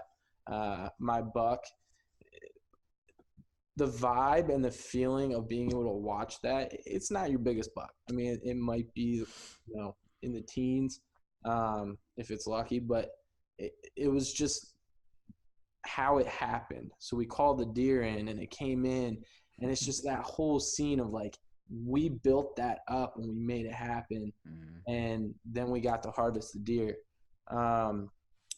my buck, the vibe and the feeling of being able to watch that, it's not your biggest buck. I mean, it might be in the teens if it's lucky, but it was just how it happened. So we called the deer in and it came in, and it's just that whole scene of like, we built that up and we made it happen. And then we got to harvest the deer.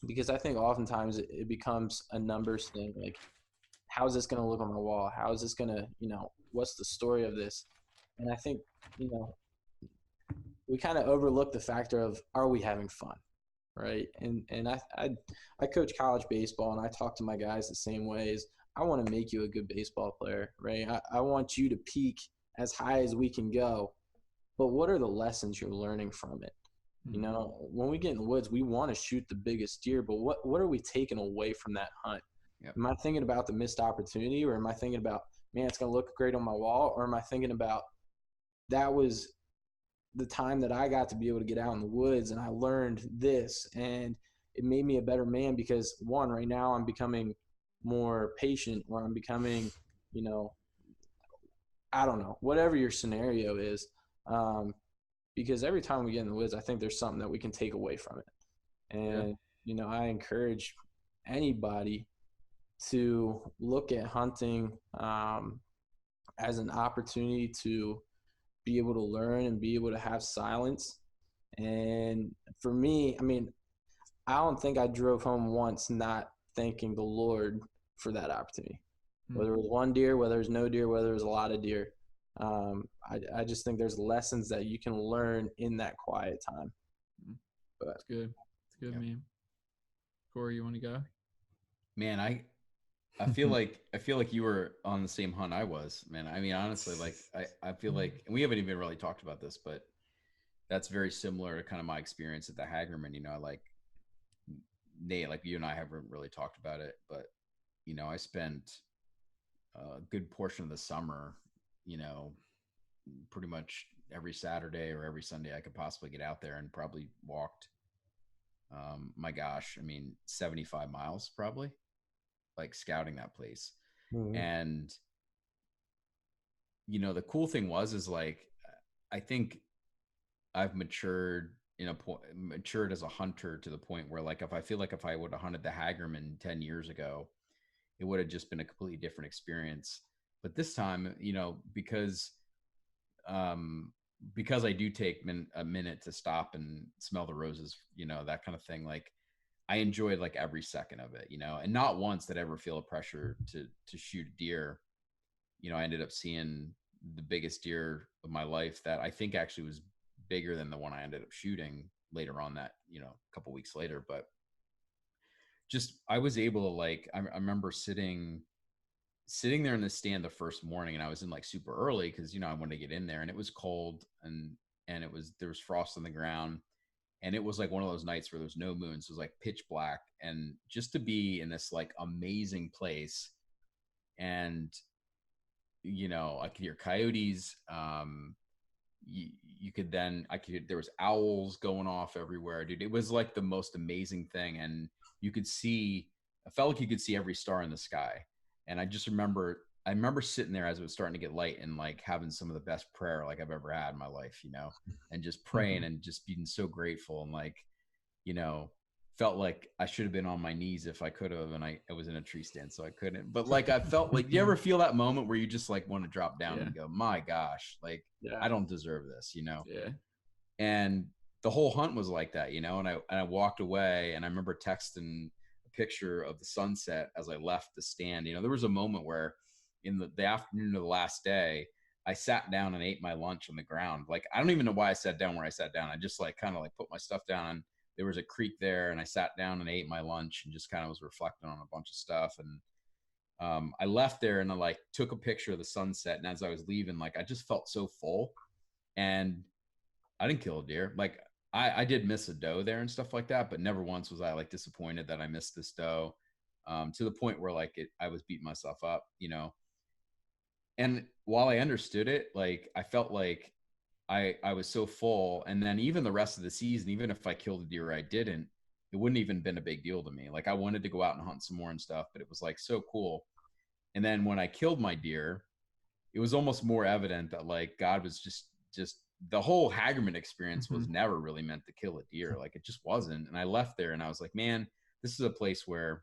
Because I think oftentimes it becomes a numbers thing. Like, how's this going to look on my wall? How is this going to, what's the story of this? And I think, we kind of overlook the factor of, are we having fun? Right. And I coach college baseball, and I talk to my guys the same way. Is I want to make you a good baseball player, right? I want you to peak as high as we can go, but what are the lessons you're learning from it? You know, when we get in the woods, we want to shoot the biggest deer, but what are we taking away from that hunt? Yep. Am I thinking about the missed opportunity, or am I thinking about, man, it's going to look great on my wall? Or am I thinking about that was the time that I got to be able to get out in the woods and I learned this and it made me a better man because one, right now I'm becoming more patient, or I'm becoming, you know, I don't know, whatever your scenario is. Because every time we get in the woods, I think there's something that we can take away from it. And, you know, I encourage anybody to look at hunting as an opportunity to be able to learn and be able to have silence. And for me, I mean, I don't think I drove home once not thanking the Lord for that opportunity. Whether it was one deer, whether it was no deer, whether it was a lot of deer. I just think there's lessons that you can learn in that quiet time. But That's good. It's good, man. Corey, you want to go? Man, I feel like you were on the same hunt I was, man. I mean, honestly, like I feel like, and we haven't even really talked about this, but that's very similar to kind of my experience at the Hagerman. You know, like Nate, like you and I haven't really talked about it, but you know, I spent a good portion of the summer, you know, pretty much every Saturday or every Sunday I could possibly get out there and probably walked, my gosh, I mean, 75 miles probably, like scouting that place. And, you know, the cool thing is like, I think I've matured matured as a hunter to the point where like, if I feel like if I would have hunted the Hagerman 10 years ago, it would have just been a completely different experience. But this time, you know, because I do take a minute to stop and smell the roses, you know, that kind of thing. Like I enjoyed like every second of it, you know, and not once did I ever feel a pressure to shoot a deer. You know, I ended up seeing the biggest deer of my life that I think actually was bigger than the one I ended up shooting later on that, you know, a couple weeks later. But just, I was able to like, I remember sitting there in the stand the first morning, and I was in like super early because, you know, I wanted to get in there, and it was cold, and there was frost on the ground, and it was like one of those nights where there was no moon, so it was like pitch black. And just to be in this like amazing place, and you know, I could hear coyotes, you could then, there was owls going off everywhere, dude. It was like the most amazing thing. And you could see, I felt like you could see every star in the sky. And I remember sitting there as it was starting to get light and like having some of the best prayer like I've ever had in my life, you know, and just praying and just being so grateful. And like, you know, felt like I should have been on my knees if I could have, and I was in a tree stand, so I couldn't. But like, I felt like, you ever feel that moment where you just like want to drop down and go, my gosh, like I don't deserve this, you know? Yeah. And the whole hunt was like that, you know? And I walked away, and I remember texting a picture of the sunset as I left the stand. You know, there was a moment where in the afternoon of the last day, I sat down and ate my lunch on the ground. Like, I don't even know why I sat down where I sat down. I just like kind of like put my stuff down, and there was a creek there, and I sat down and ate my lunch and just kind of was reflecting on a bunch of stuff. And I left there, and I like took a picture of the sunset. And as I was leaving, like I just felt so full, and I didn't kill a deer. Like I did miss a doe there and stuff like that, but never once was I like disappointed that I missed this doe, to the point where like I was beating myself up, you know. And while I understood it, like I felt like I was so full. And then even the rest of the season, even if I killed a deer or I didn't, it wouldn't even been a big deal to me. Like I wanted to go out and hunt some more and stuff, but it was like so cool. And then when I killed my deer, it was almost more evident that like God was just the whole Hagerman experience was never really meant to kill a deer. Like it just wasn't. And I left there and I was like, man, this is a place where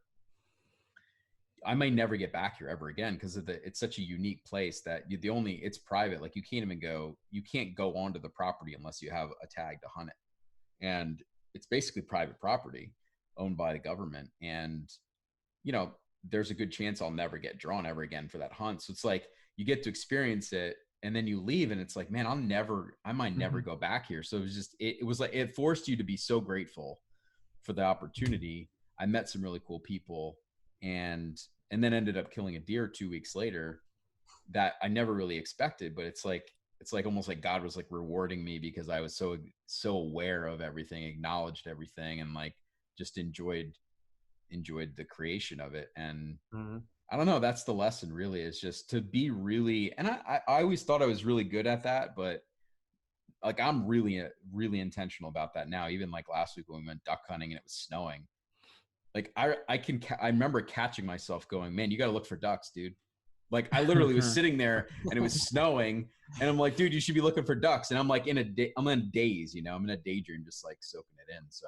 I may never get back here ever again, because it's such a unique place that it's private. Like you can't go onto the property unless you have a tag to hunt it. And it's basically private property owned by the government. And, you know, there's a good chance I'll never get drawn ever again for that hunt. So it's like, you get to experience it and then you leave, and it's like, man, I might never go back here. So it was just, it was like, it forced you to be so grateful for the opportunity. I met some really cool people, and then ended up killing a deer 2 weeks later that I never really expected. But it's like, it's like almost like God was like rewarding me because I was so aware of everything, acknowledged everything, and like just enjoyed the creation of it. And I don't know, that's the lesson really, is just to be really, and I always thought I was really good at that, but like I'm really intentional about that now. Even like last week when we went duck hunting and it was snowing, like I remember catching myself going, man, you got to look for ducks, dude. Like I literally was sitting there and it was snowing and I'm like, dude, you should be looking for ducks. And I'm like I'm in a daze, you know, I'm in a daydream, just like soaking it in. So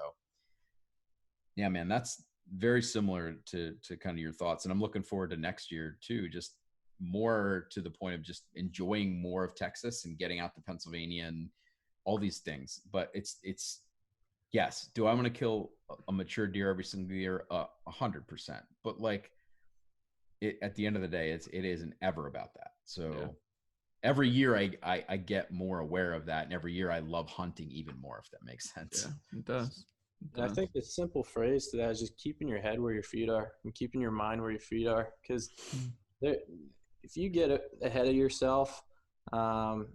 yeah, man, that's very similar to kind of your thoughts. And I'm looking forward to next year too, just more to the point of just enjoying more of Texas and getting out to Pennsylvania and all these things. But it's yes, do I want to kill a mature deer every single year? 100%. But like at the end of the day, it isn't ever about that. So every year I get more aware of that, and every year I love hunting even more, if that makes sense. Yeah, it does. And I think the simple phrase to that is just keeping your head where your feet are and keeping your mind where your feet are. Because if you get ahead of yourself, and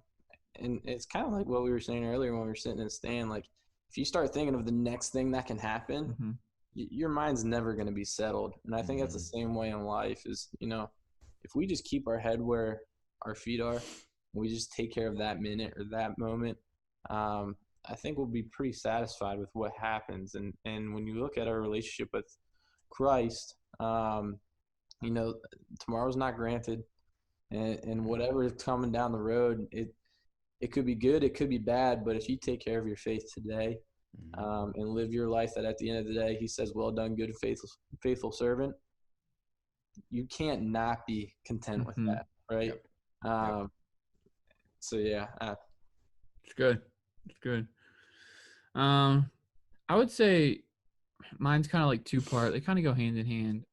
it's kind of like what we were saying earlier when we were sitting in the stand, like if you start thinking of the next thing that can happen, your mind's never going to be settled. And I think that's the same way in life is, you know, if we just keep our head where our feet are, and we just take care of that minute or that moment, I think we'll be pretty satisfied with what happens. And when you look at our relationship with Christ, you know, tomorrow's not granted, and whatever is coming down the road, it could be good, it could be bad, but if you take care of your faith today, and live your life that at the end of the day, he says, well done, good and faithful servant, you can't not be content with that, right? So yeah. It's good. It's good. I would say mine's kind of like two-part. They kind of go hand in hand.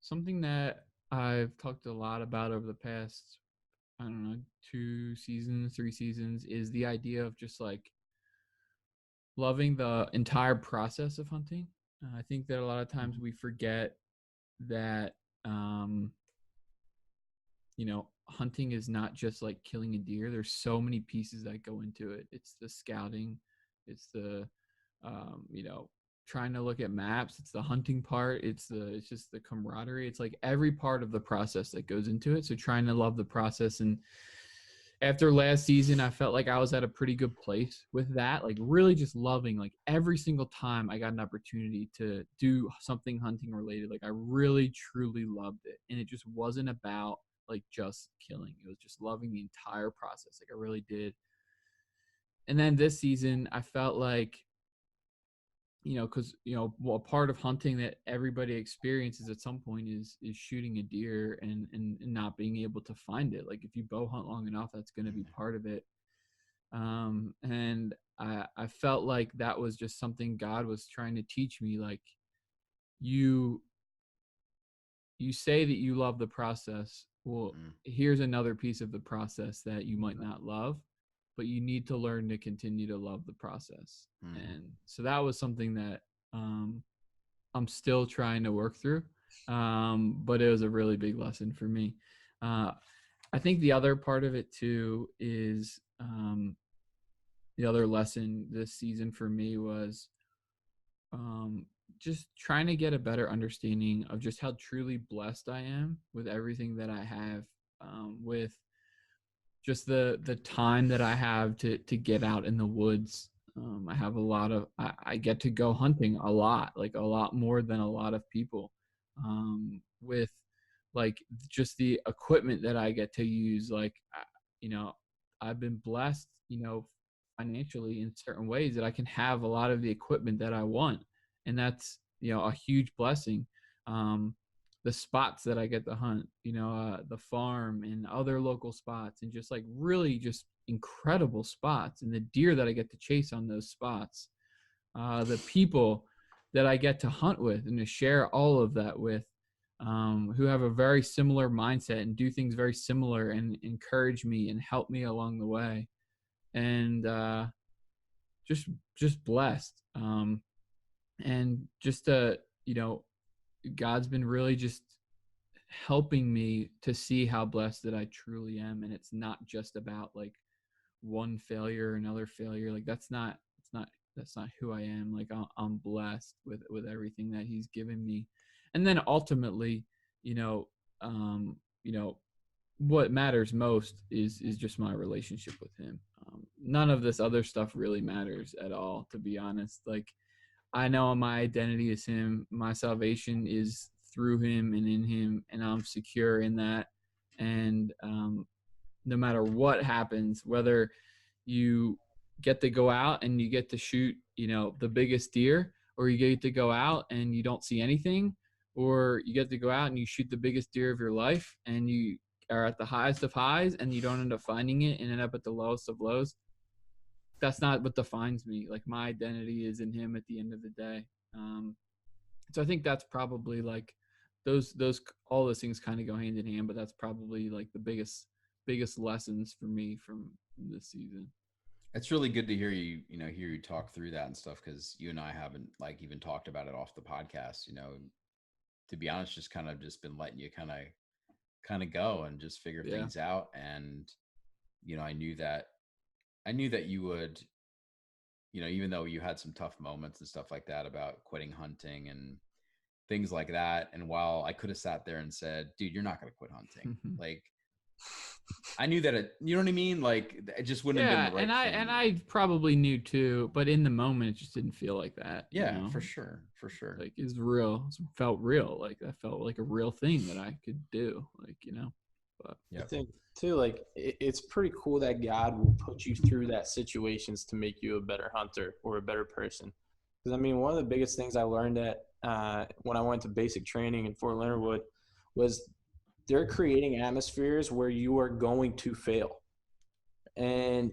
Something that I've talked a lot about over the past, I don't know, 2 seasons, 3 seasons, is the idea of just like loving the entire process of hunting. I think that a lot of times we forget that, you know, hunting is not just like killing a deer. There's so many pieces that go into it. It's the scouting, it's the, you know, trying to look at maps. It's the hunting part. It's just the camaraderie. It's like every part of the process that goes into it. So trying to love the process. And after last season, I felt like I was at a pretty good place with that, like really just loving like every single time I got an opportunity to do something hunting related. Like I really, truly loved it. And it just wasn't about like just killing. It was just loving the entire process. Like I really did. And then this season, I felt like, you know, because, you know, well, a part of hunting that everybody experiences at some point is shooting a deer and not being able to find it. Like if you bow hunt long enough, that's going to be part of it. And I felt like that was just something God was trying to teach me. Like you say that you love the process. Well, here's another piece of the process that you might not love, but you need to learn to continue to love the process. And so that was something that I'm still trying to work through, but it was a really big lesson for me. I think the other part of it too is the other lesson this season for me was just trying to get a better understanding of just how truly blessed I am with everything that I have, with just the time that I have to get out in the woods. I have a lot of, I get to go hunting a lot, like a lot more than a lot of people, with like just the equipment that I get to use. Like, you know, I've been blessed, you know, financially in certain ways that I can have a lot of the equipment that I want. And that's, you know, a huge blessing. The spots that I get to hunt, you know, the farm and other local spots, and just like really just incredible spots, and the deer that I get to chase on those spots, the people that I get to hunt with and to share all of that with, who have a very similar mindset and do things very similar and encourage me and help me along the way. And just blessed. And just you know, God's been really just helping me to see how blessed that I truly am. And it's not just about like one failure, another failure. Like that's not who I am. Like I'm blessed with everything that he's given me. And then ultimately, you know, what matters most is just my relationship with him. None of this other stuff really matters at all, to be honest. Like I know my identity is him. My salvation is through him and in him, and I'm secure in that. And no matter what happens, whether you get to go out and you get to shoot, the biggest deer, or you get to go out and you don't see anything, or you get to go out and you shoot the biggest deer of your life and you are at the highest of highs and you don't end up finding it and end up at the lowest of lows. That's not what defines me. Like my identity is in him at the end of the day. So I think that's probably like all those things kind of go hand in hand, but that's probably like the biggest lessons for me from this season. It's really good to hear you, hear you talk through that and stuff, because you and I haven't like even talked about it off the podcast. To be honest, just kind of just been letting you kind of go and just figure things out. And I knew that you would, even though you had some tough moments and stuff like that about quitting hunting and things like that. And while I could have sat there and said, dude, you're not going to quit hunting. Like, I knew that you know what I mean? Like it just wouldn't have been the right thing. And I probably knew too, but in the moment it just didn't feel like that. Yeah, for sure. Like it's real. It felt real. Like that felt like a real thing that I could do. Like, but I think too, like it's pretty cool that God will put you through that situations to make you a better hunter or a better person. Because I mean, one of the biggest things I learned when I went to basic training in Fort Leonard Wood was they're creating atmospheres where you are going to fail. And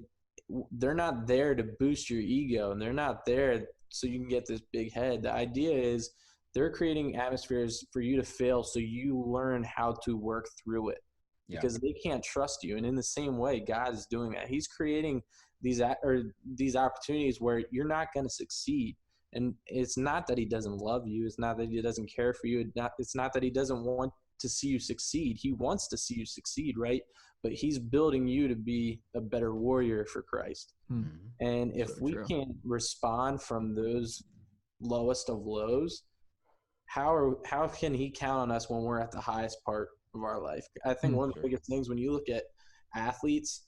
they're not there to boost your ego, and they're not there so you can get this big head. The idea is they're creating atmospheres for you to fail so you learn how to work through it. Because they can't trust you. And in the same way, God is doing that. He's creating these opportunities where you're not going to succeed. And it's not that he doesn't love you. It's not that he doesn't care for you. It's not that he doesn't want to see you succeed. He wants to see you succeed, right? But he's building you to be a better warrior for Christ. And if we can't respond from those lowest of lows, how can he count on us when we're at the highest part of our life? I think one of the biggest things when you look at athletes,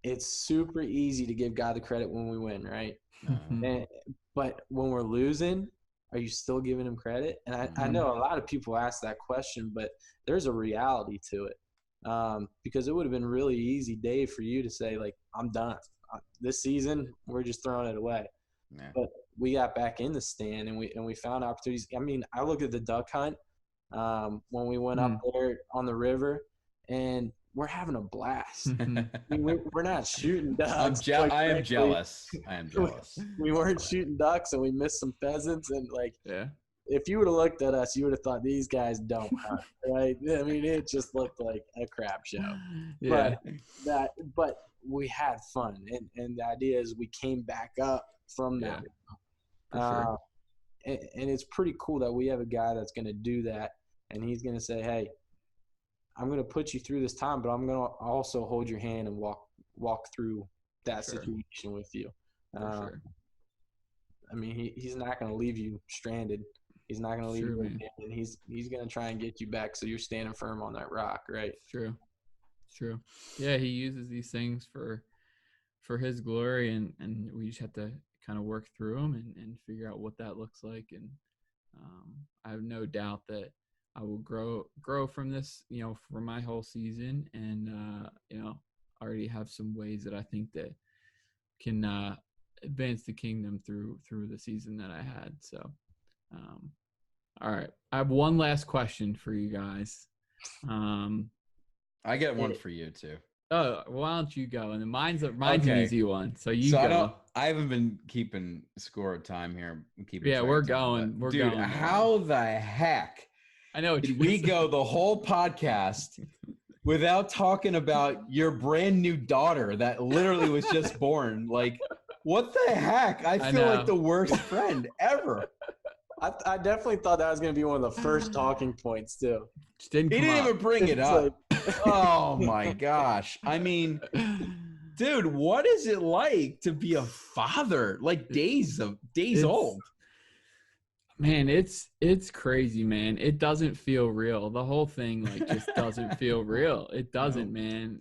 it's super easy to give God the credit when we win, right? But when we're losing, are you still giving him credit? And I know a lot of people ask that question, but there's a reality to it. Because it would have been really easy, Dave, for you to say, like, I'm done. This season, we're just throwing it away. Yeah. But we got back in the stand and we found opportunities. I mean, I looked at the duck hunt when we went up there on the river, and we're having a blast. I mean, we're not shooting ducks. I am jealous. We weren't shooting ducks, and we missed some pheasants. And if you would have looked at us, you would have thought these guys don't hunt, right? I mean, it just looked like a crap show. But we had fun, and the idea is we came back up from that. Sure. And it's pretty cool that we have a guy that's going to do that, and he's going to say, hey, I'm going to put you through this time, but I'm going to also hold your hand and walk through that situation with you. I mean, he's not going to leave you stranded. He's not going to leave you, and he's going to try and get you back so you're standing firm on that rock, right? True. Yeah, he uses these things for his glory, and we just have to kind of work through them and figure out what that looks like. And I have no doubt that I will grow from this, for my whole season, and already have some ways that I think that can advance the kingdom through the season that I had. So, all right, I have one last question for you guys. I get one for you too. Oh, why don't you go? And mine's an easy one. So go. I haven't been keeping score of time here. We're going. Dude, how the heck? I know did we go the whole podcast without talking about your brand new daughter that literally was just born? Like, what the heck? I feel like the worst friend ever. I definitely thought that was going to be one of the first talking points, too. Just didn't He come didn't up. even bring it It's up. like- Oh my gosh. I mean, dude, what is it like to be a father? Like days It's- old. Man, it's crazy, man. It doesn't feel real. The whole thing like just doesn't feel real. It doesn't, man.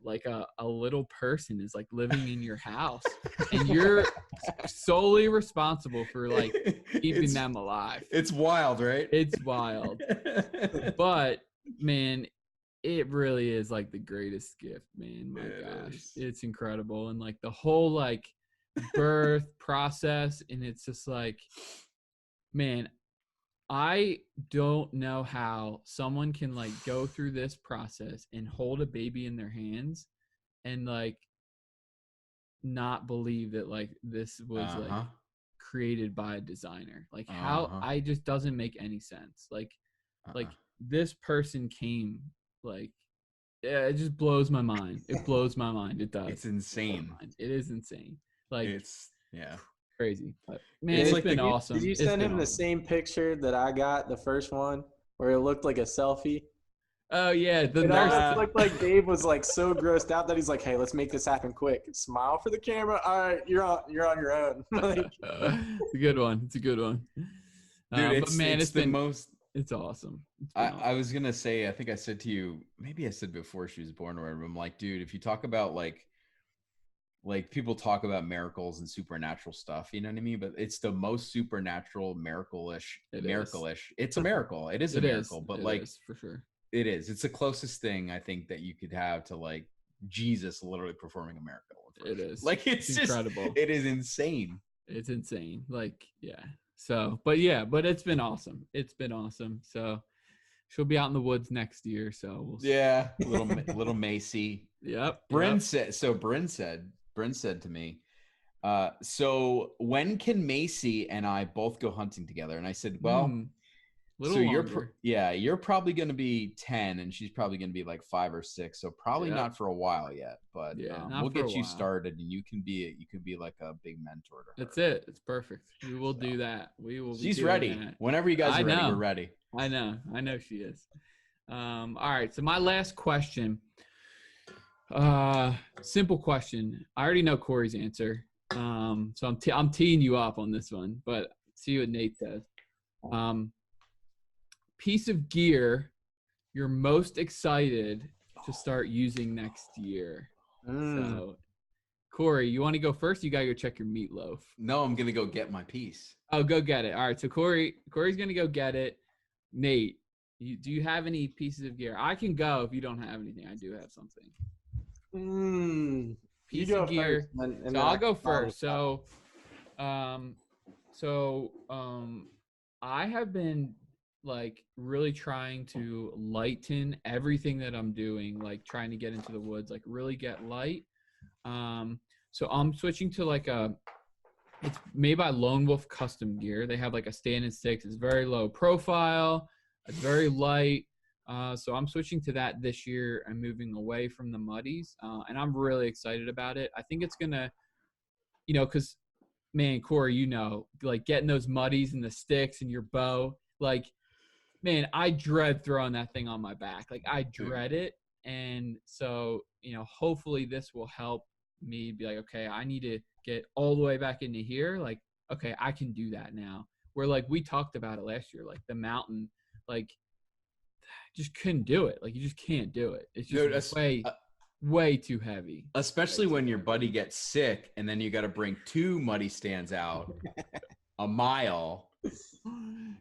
Like a little person is like living in your house and you're solely responsible for like keeping them alive. It's wild, right? It's wild. But man, it really is like the greatest gift, man. My gosh. It's incredible. And like the whole like birth process, and it's just like, man, I don't know how someone can like go through this process and hold a baby in their hands and like not believe that like this was like created by a designer. Like how I just doesn't make any sense. Like this person came like, yeah, it just blows my mind. It blows my mind. It does. It's insane. It is insane. Like It's crazy. But man, It's it's like been awesome. Did you It's send been him the awesome. same picture that I got, the first one, where it looked like a selfie? Oh yeah, the It nurse. almost looked like Dave was like so grossed out that he's like, "Hey, let's make this happen quick. Smile for the camera. All right, you're on your own." Like, It's a good one. It's a good one. dude, But man, it's the been most. It's awesome. It's been awesome. I was gonna say, I think I said to you, maybe I said before she was born, or whatever. I'm like, dude, if you talk about like people talk about miracles and supernatural stuff, you know what I mean? But it's the most supernatural, miracle-ish. It's a miracle. It is a miracle, but like for sure. it is. It's the closest thing I think that you could have to like Jesus literally performing a miracle. It is. Like it's just incredible. It is insane. It's insane. Like, yeah. So, but it's been awesome. It's been awesome. So she'll be out in the woods next year. So we'll see. Yeah, little Macy. Yep. Bryn said to me, so when can Macy and I both go hunting together? And I said, well, little so longer. you're probably going to be 10 and she's probably going to be like 5 or 6. So probably not for a while yet, but we'll get you started and you could be like a big mentor to her. That's it. It's perfect. We will do that. We will. She's ready. That. Whenever you guys are ready, we're ready. I know she is. All right. So my last question, simple question. I already know Corey's answer. So I'm teeing you up on this one, but see what Nate says. Piece of gear you're most excited to start using next year. So Corey, you want to go first? You gotta go check your meatloaf. No, I'm gonna go get my piece. Oh, go get it. All right. So Corey's gonna go get it. Nate, do you have any pieces of gear? I can go if you don't have anything. I do have something. Piece of gear. So I'll go first. So, I have been like really trying to lighten everything that I'm doing, like trying to get into the woods, like really get light. So I'm switching to like it's made by Lone Wolf Custom Gear. They have like a stand and sticks. It's very low profile. It's very light. So I'm switching to that this year and moving away from the muddies. And I'm really excited about it. I think it's going to, because, man, Corey, like getting those muddies and the sticks and your bow, like, man, I dread throwing that thing on my back. Like, I dread it. And so, hopefully this will help me be like, okay, I need to get all the way back into here. Like, okay, I can do that now. Where, like, we talked about it last year, like the mountain, like, just couldn't do it. Like, you just can't do it. It's just way too heavy. Especially when your buddy gets sick and then you got to bring 2 muddy stands out a mile.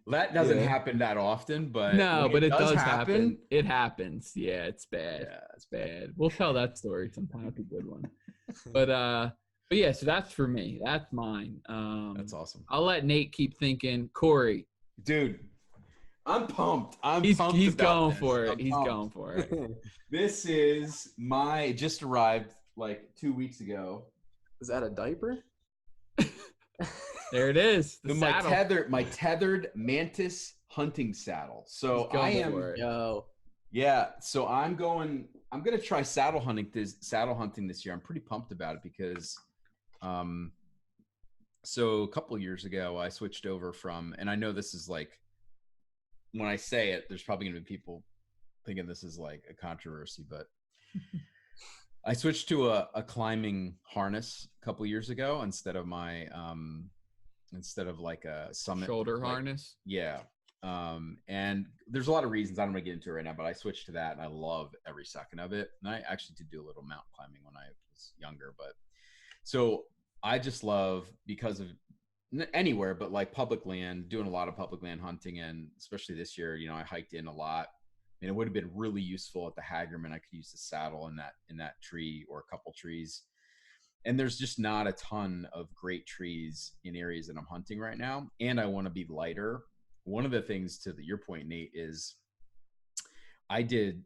That doesn't happen that often, but but it does happen. It happens. Yeah, it's bad. Yeah, it's bad. We'll tell that story sometime. It's a good one. But yeah, so that's for me. That's mine. That's awesome. I'll let Nate keep thinking. Corey, dude, I'm pumped. He's going for it. He's going for it. This is just arrived like 2 weeks ago. Is that a diaper? There it is. My tethered Mantis hunting saddle. So I am. Yeah. So I'm gonna try saddle hunting this year. I'm pretty pumped about it because, So a couple years ago, I switched over from, and I know this is like, when I say it, there's probably going to be people thinking this is like a controversy, but I switched to a climbing harness a couple years ago instead of my instead of like a summit Shoulder like, harness. Yeah. And there's a lot of reasons. I don't want to get into it right now, but I switched to that and I love every second of it. And I actually did do a little mountain climbing when I was younger, but so I just love, because of anywhere, but like public land, doing a lot of public land hunting. And especially this year, I hiked in a lot. And it would have been really useful at the Hagerman. I could use the saddle in that tree or a couple trees. And there's just not a ton of great trees in areas that I'm hunting right now. And I want to be lighter. One of the things to your point, Nate, is I didn't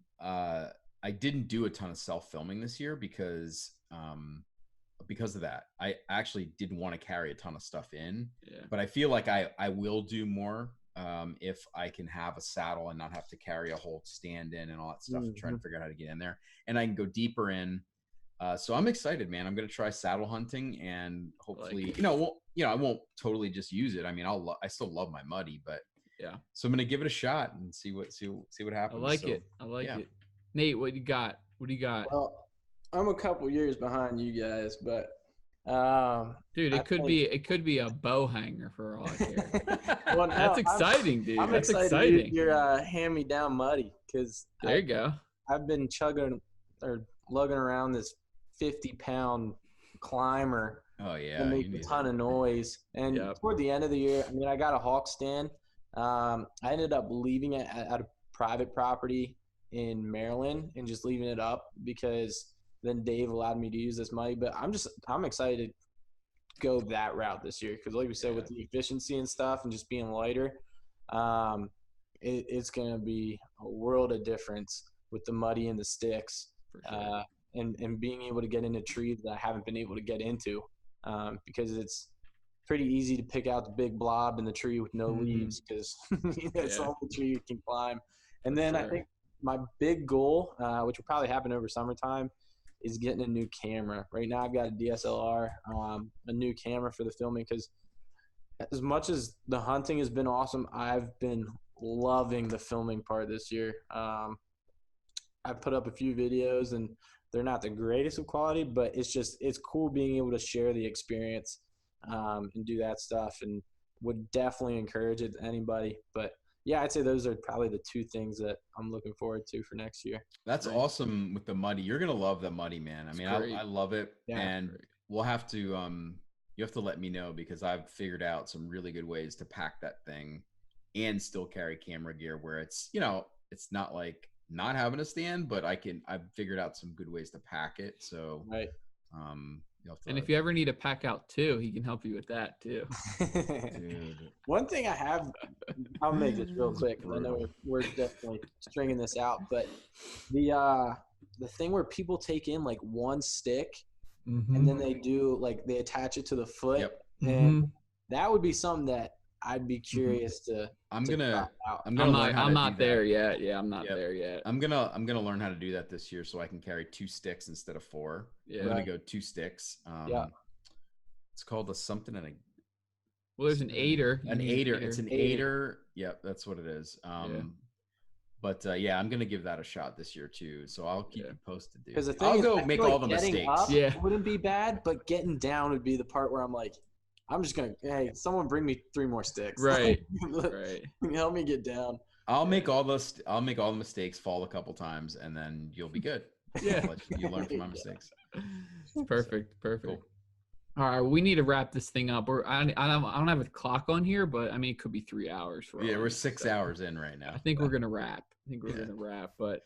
do a ton of self-filming this year because of that. I actually didn't want to carry a ton of stuff in, but I feel like I will do more if I can have a saddle and not have to carry a whole stand in and all that stuff and trying to figure out how to get in there. And I can go deeper in. So I'm excited, man. I'm going to try saddle hunting and hopefully, I won't totally just use it. I mean, I still love my muddy, but yeah. So I'm going to give it a shot and see what happens. I like it. Nate, what do you got? Well, I'm a couple years behind you guys, but dude, it could be a bow hanger for all I care. Well, That's exciting, dude. I'm That's excited you're hand-me-down muddy, because there you go. I've been lugging around this 50-pound climber. Oh yeah, that makes a ton of noise. And toward the end of the year, I mean, I got a hawk stand. I ended up leaving it at a private property in Maryland and just leaving it up because then Dave allowed me to use this money. But I'm excited to go that route this year because, like we said, with the efficiency and stuff and just being lighter, it's going to be a world of difference with the muddy and the sticks. For sure. And being able to get into trees that I haven't been able to get into because it's pretty easy to pick out the big blob in the tree with no leaves because it's the only tree you can climb. And then I think my big goal, which will probably happen over summertime, is getting a new camera. Right now I've got a DSLR, a new camera for the filming because as much as the hunting has been awesome, I've been loving the filming part this year. I've put up a few videos and they're not the greatest of quality, but it's cool being able to share the experience and do that stuff, and would definitely encourage it to anybody. But yeah, I'd say those are probably the two things that I'm looking forward to for next year. That's awesome with the muddy. You're going to love the muddy, man. I mean, I love it. Yeah, and we'll have to, you have to let me know because I've figured out some really good ways to pack that thing and still carry camera gear where it's, it's not like not having a stand, but I've figured out some good ways to pack it. So, and if you ever need to pack out too, he can help you with that too. Dude. One thing I have, I'll make this real quick because I know we're definitely stringing this out, but the thing where people take in like one stick and then they attach it to the foot, and that would be something that I'd be curious to. I'm not there yet. Yeah, I'm not there yet. I'm gonna learn how to do that this year so I can carry 2 sticks instead of 4. Yeah. I'm gonna go 2 sticks. It's called a something and a. Well, there's an aider. It's an aider. Yep, that's what it is. But I'm gonna give that a shot this year too. So I'll keep you posted, dude. Because I'll go make all the mistakes. Wouldn't be bad, but getting down would be the part where I'm like, I'm just gonna, hey, someone bring me 3 more sticks. Right. Help me get down. I'll make all the mistakes, fall a couple times, and then you'll be good. Yeah. You learn from my mistakes. Perfect. Cool. All right, we need to wrap this thing up. I don't have a clock on here, but I mean, it could be 3 hours. We're 6 hours in right now. I think we're gonna wrap. But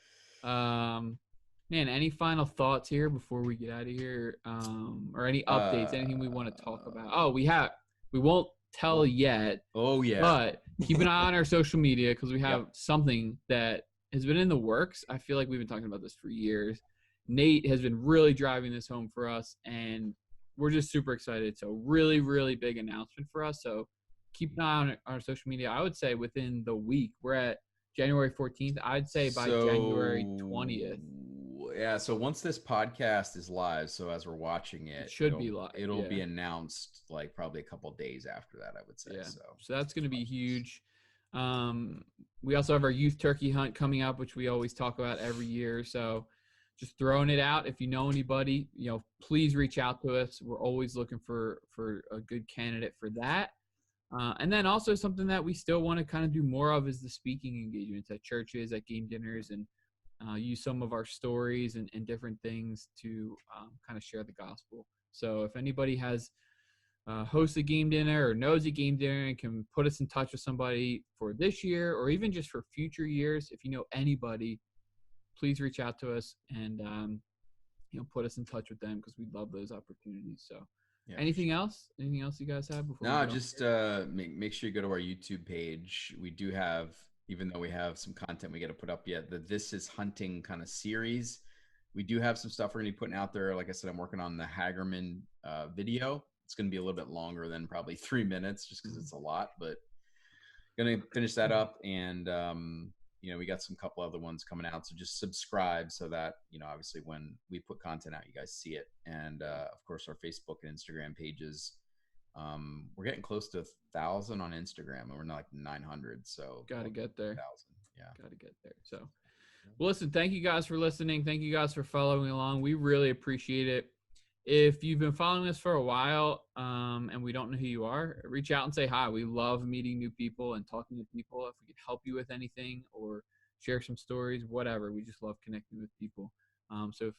man, any final thoughts here before we get out of here? Or any updates? Anything we want to talk about? Oh, we won't tell yet. Oh yeah. But keep an eye on our social media because we have something that has been in the works. I feel like we've been talking about this for years. Nate has been really driving this home for us, and we're just super excited. So really, really big announcement for us. So keep an eye on our social media. I would say within the week. We're at January 14th. I'd say by January 20th. yeah. So once this podcast is live, so as we're watching it, It should be live, It'll be yeah. announced like probably a couple days after that, I would say. Yeah. So So that's going to be huge. We also have our youth turkey hunt coming up, which we always talk about every year. So just throwing it out. If you know anybody, please reach out to us. We're always looking for a good candidate for that. And then also something that we still want to kind of do more of is the speaking engagements at churches, at game dinners, and use some of our stories and different things to kind of share the gospel. So if anybody has hosts a game dinner or knows a game dinner and can put us in touch with somebody for this year or even just for future years, if you know anybody, please reach out to us and put us in touch with them, because we love those opportunities. So yeah, anything else you guys have before no, we go? just make sure you go to our YouTube page. We do have, even though we have some content we got to put up yet, the This Is Hunting kind of series. We do have some stuff we're gonna be putting out there. Like I said, I'm working on the Hagerman video. It's going to be a little bit longer than probably 3 minutes just because it's a lot, but going to finish that up. And, we got some couple other ones coming out. So just subscribe so that, obviously when we put content out, you guys see it. And, of course, our Facebook and Instagram pages. We're getting close to 1,000 on Instagram, and we're not like 900. So got to get there. 1,000. Yeah. Got to get there. So, well, listen, thank you guys for listening. Thank you guys for following along. We really appreciate it. If you've been following us for a while and we don't know who you are, reach out and say hi. We love meeting new people and talking to people. If we can help you with anything or share some stories, whatever, we just love connecting with people. So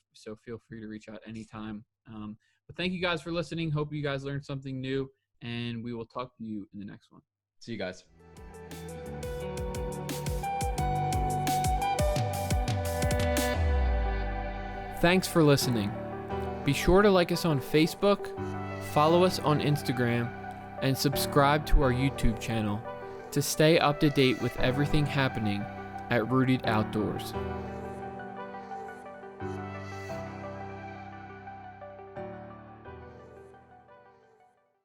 feel free to reach out anytime. But thank you guys for listening. Hope you guys learned something new, and we will talk to you in the next one. See you guys. Thanks for listening. Be sure to like us on Facebook, follow us on Instagram, and subscribe to our YouTube channel to stay up to date with everything happening at Rooted Outdoors.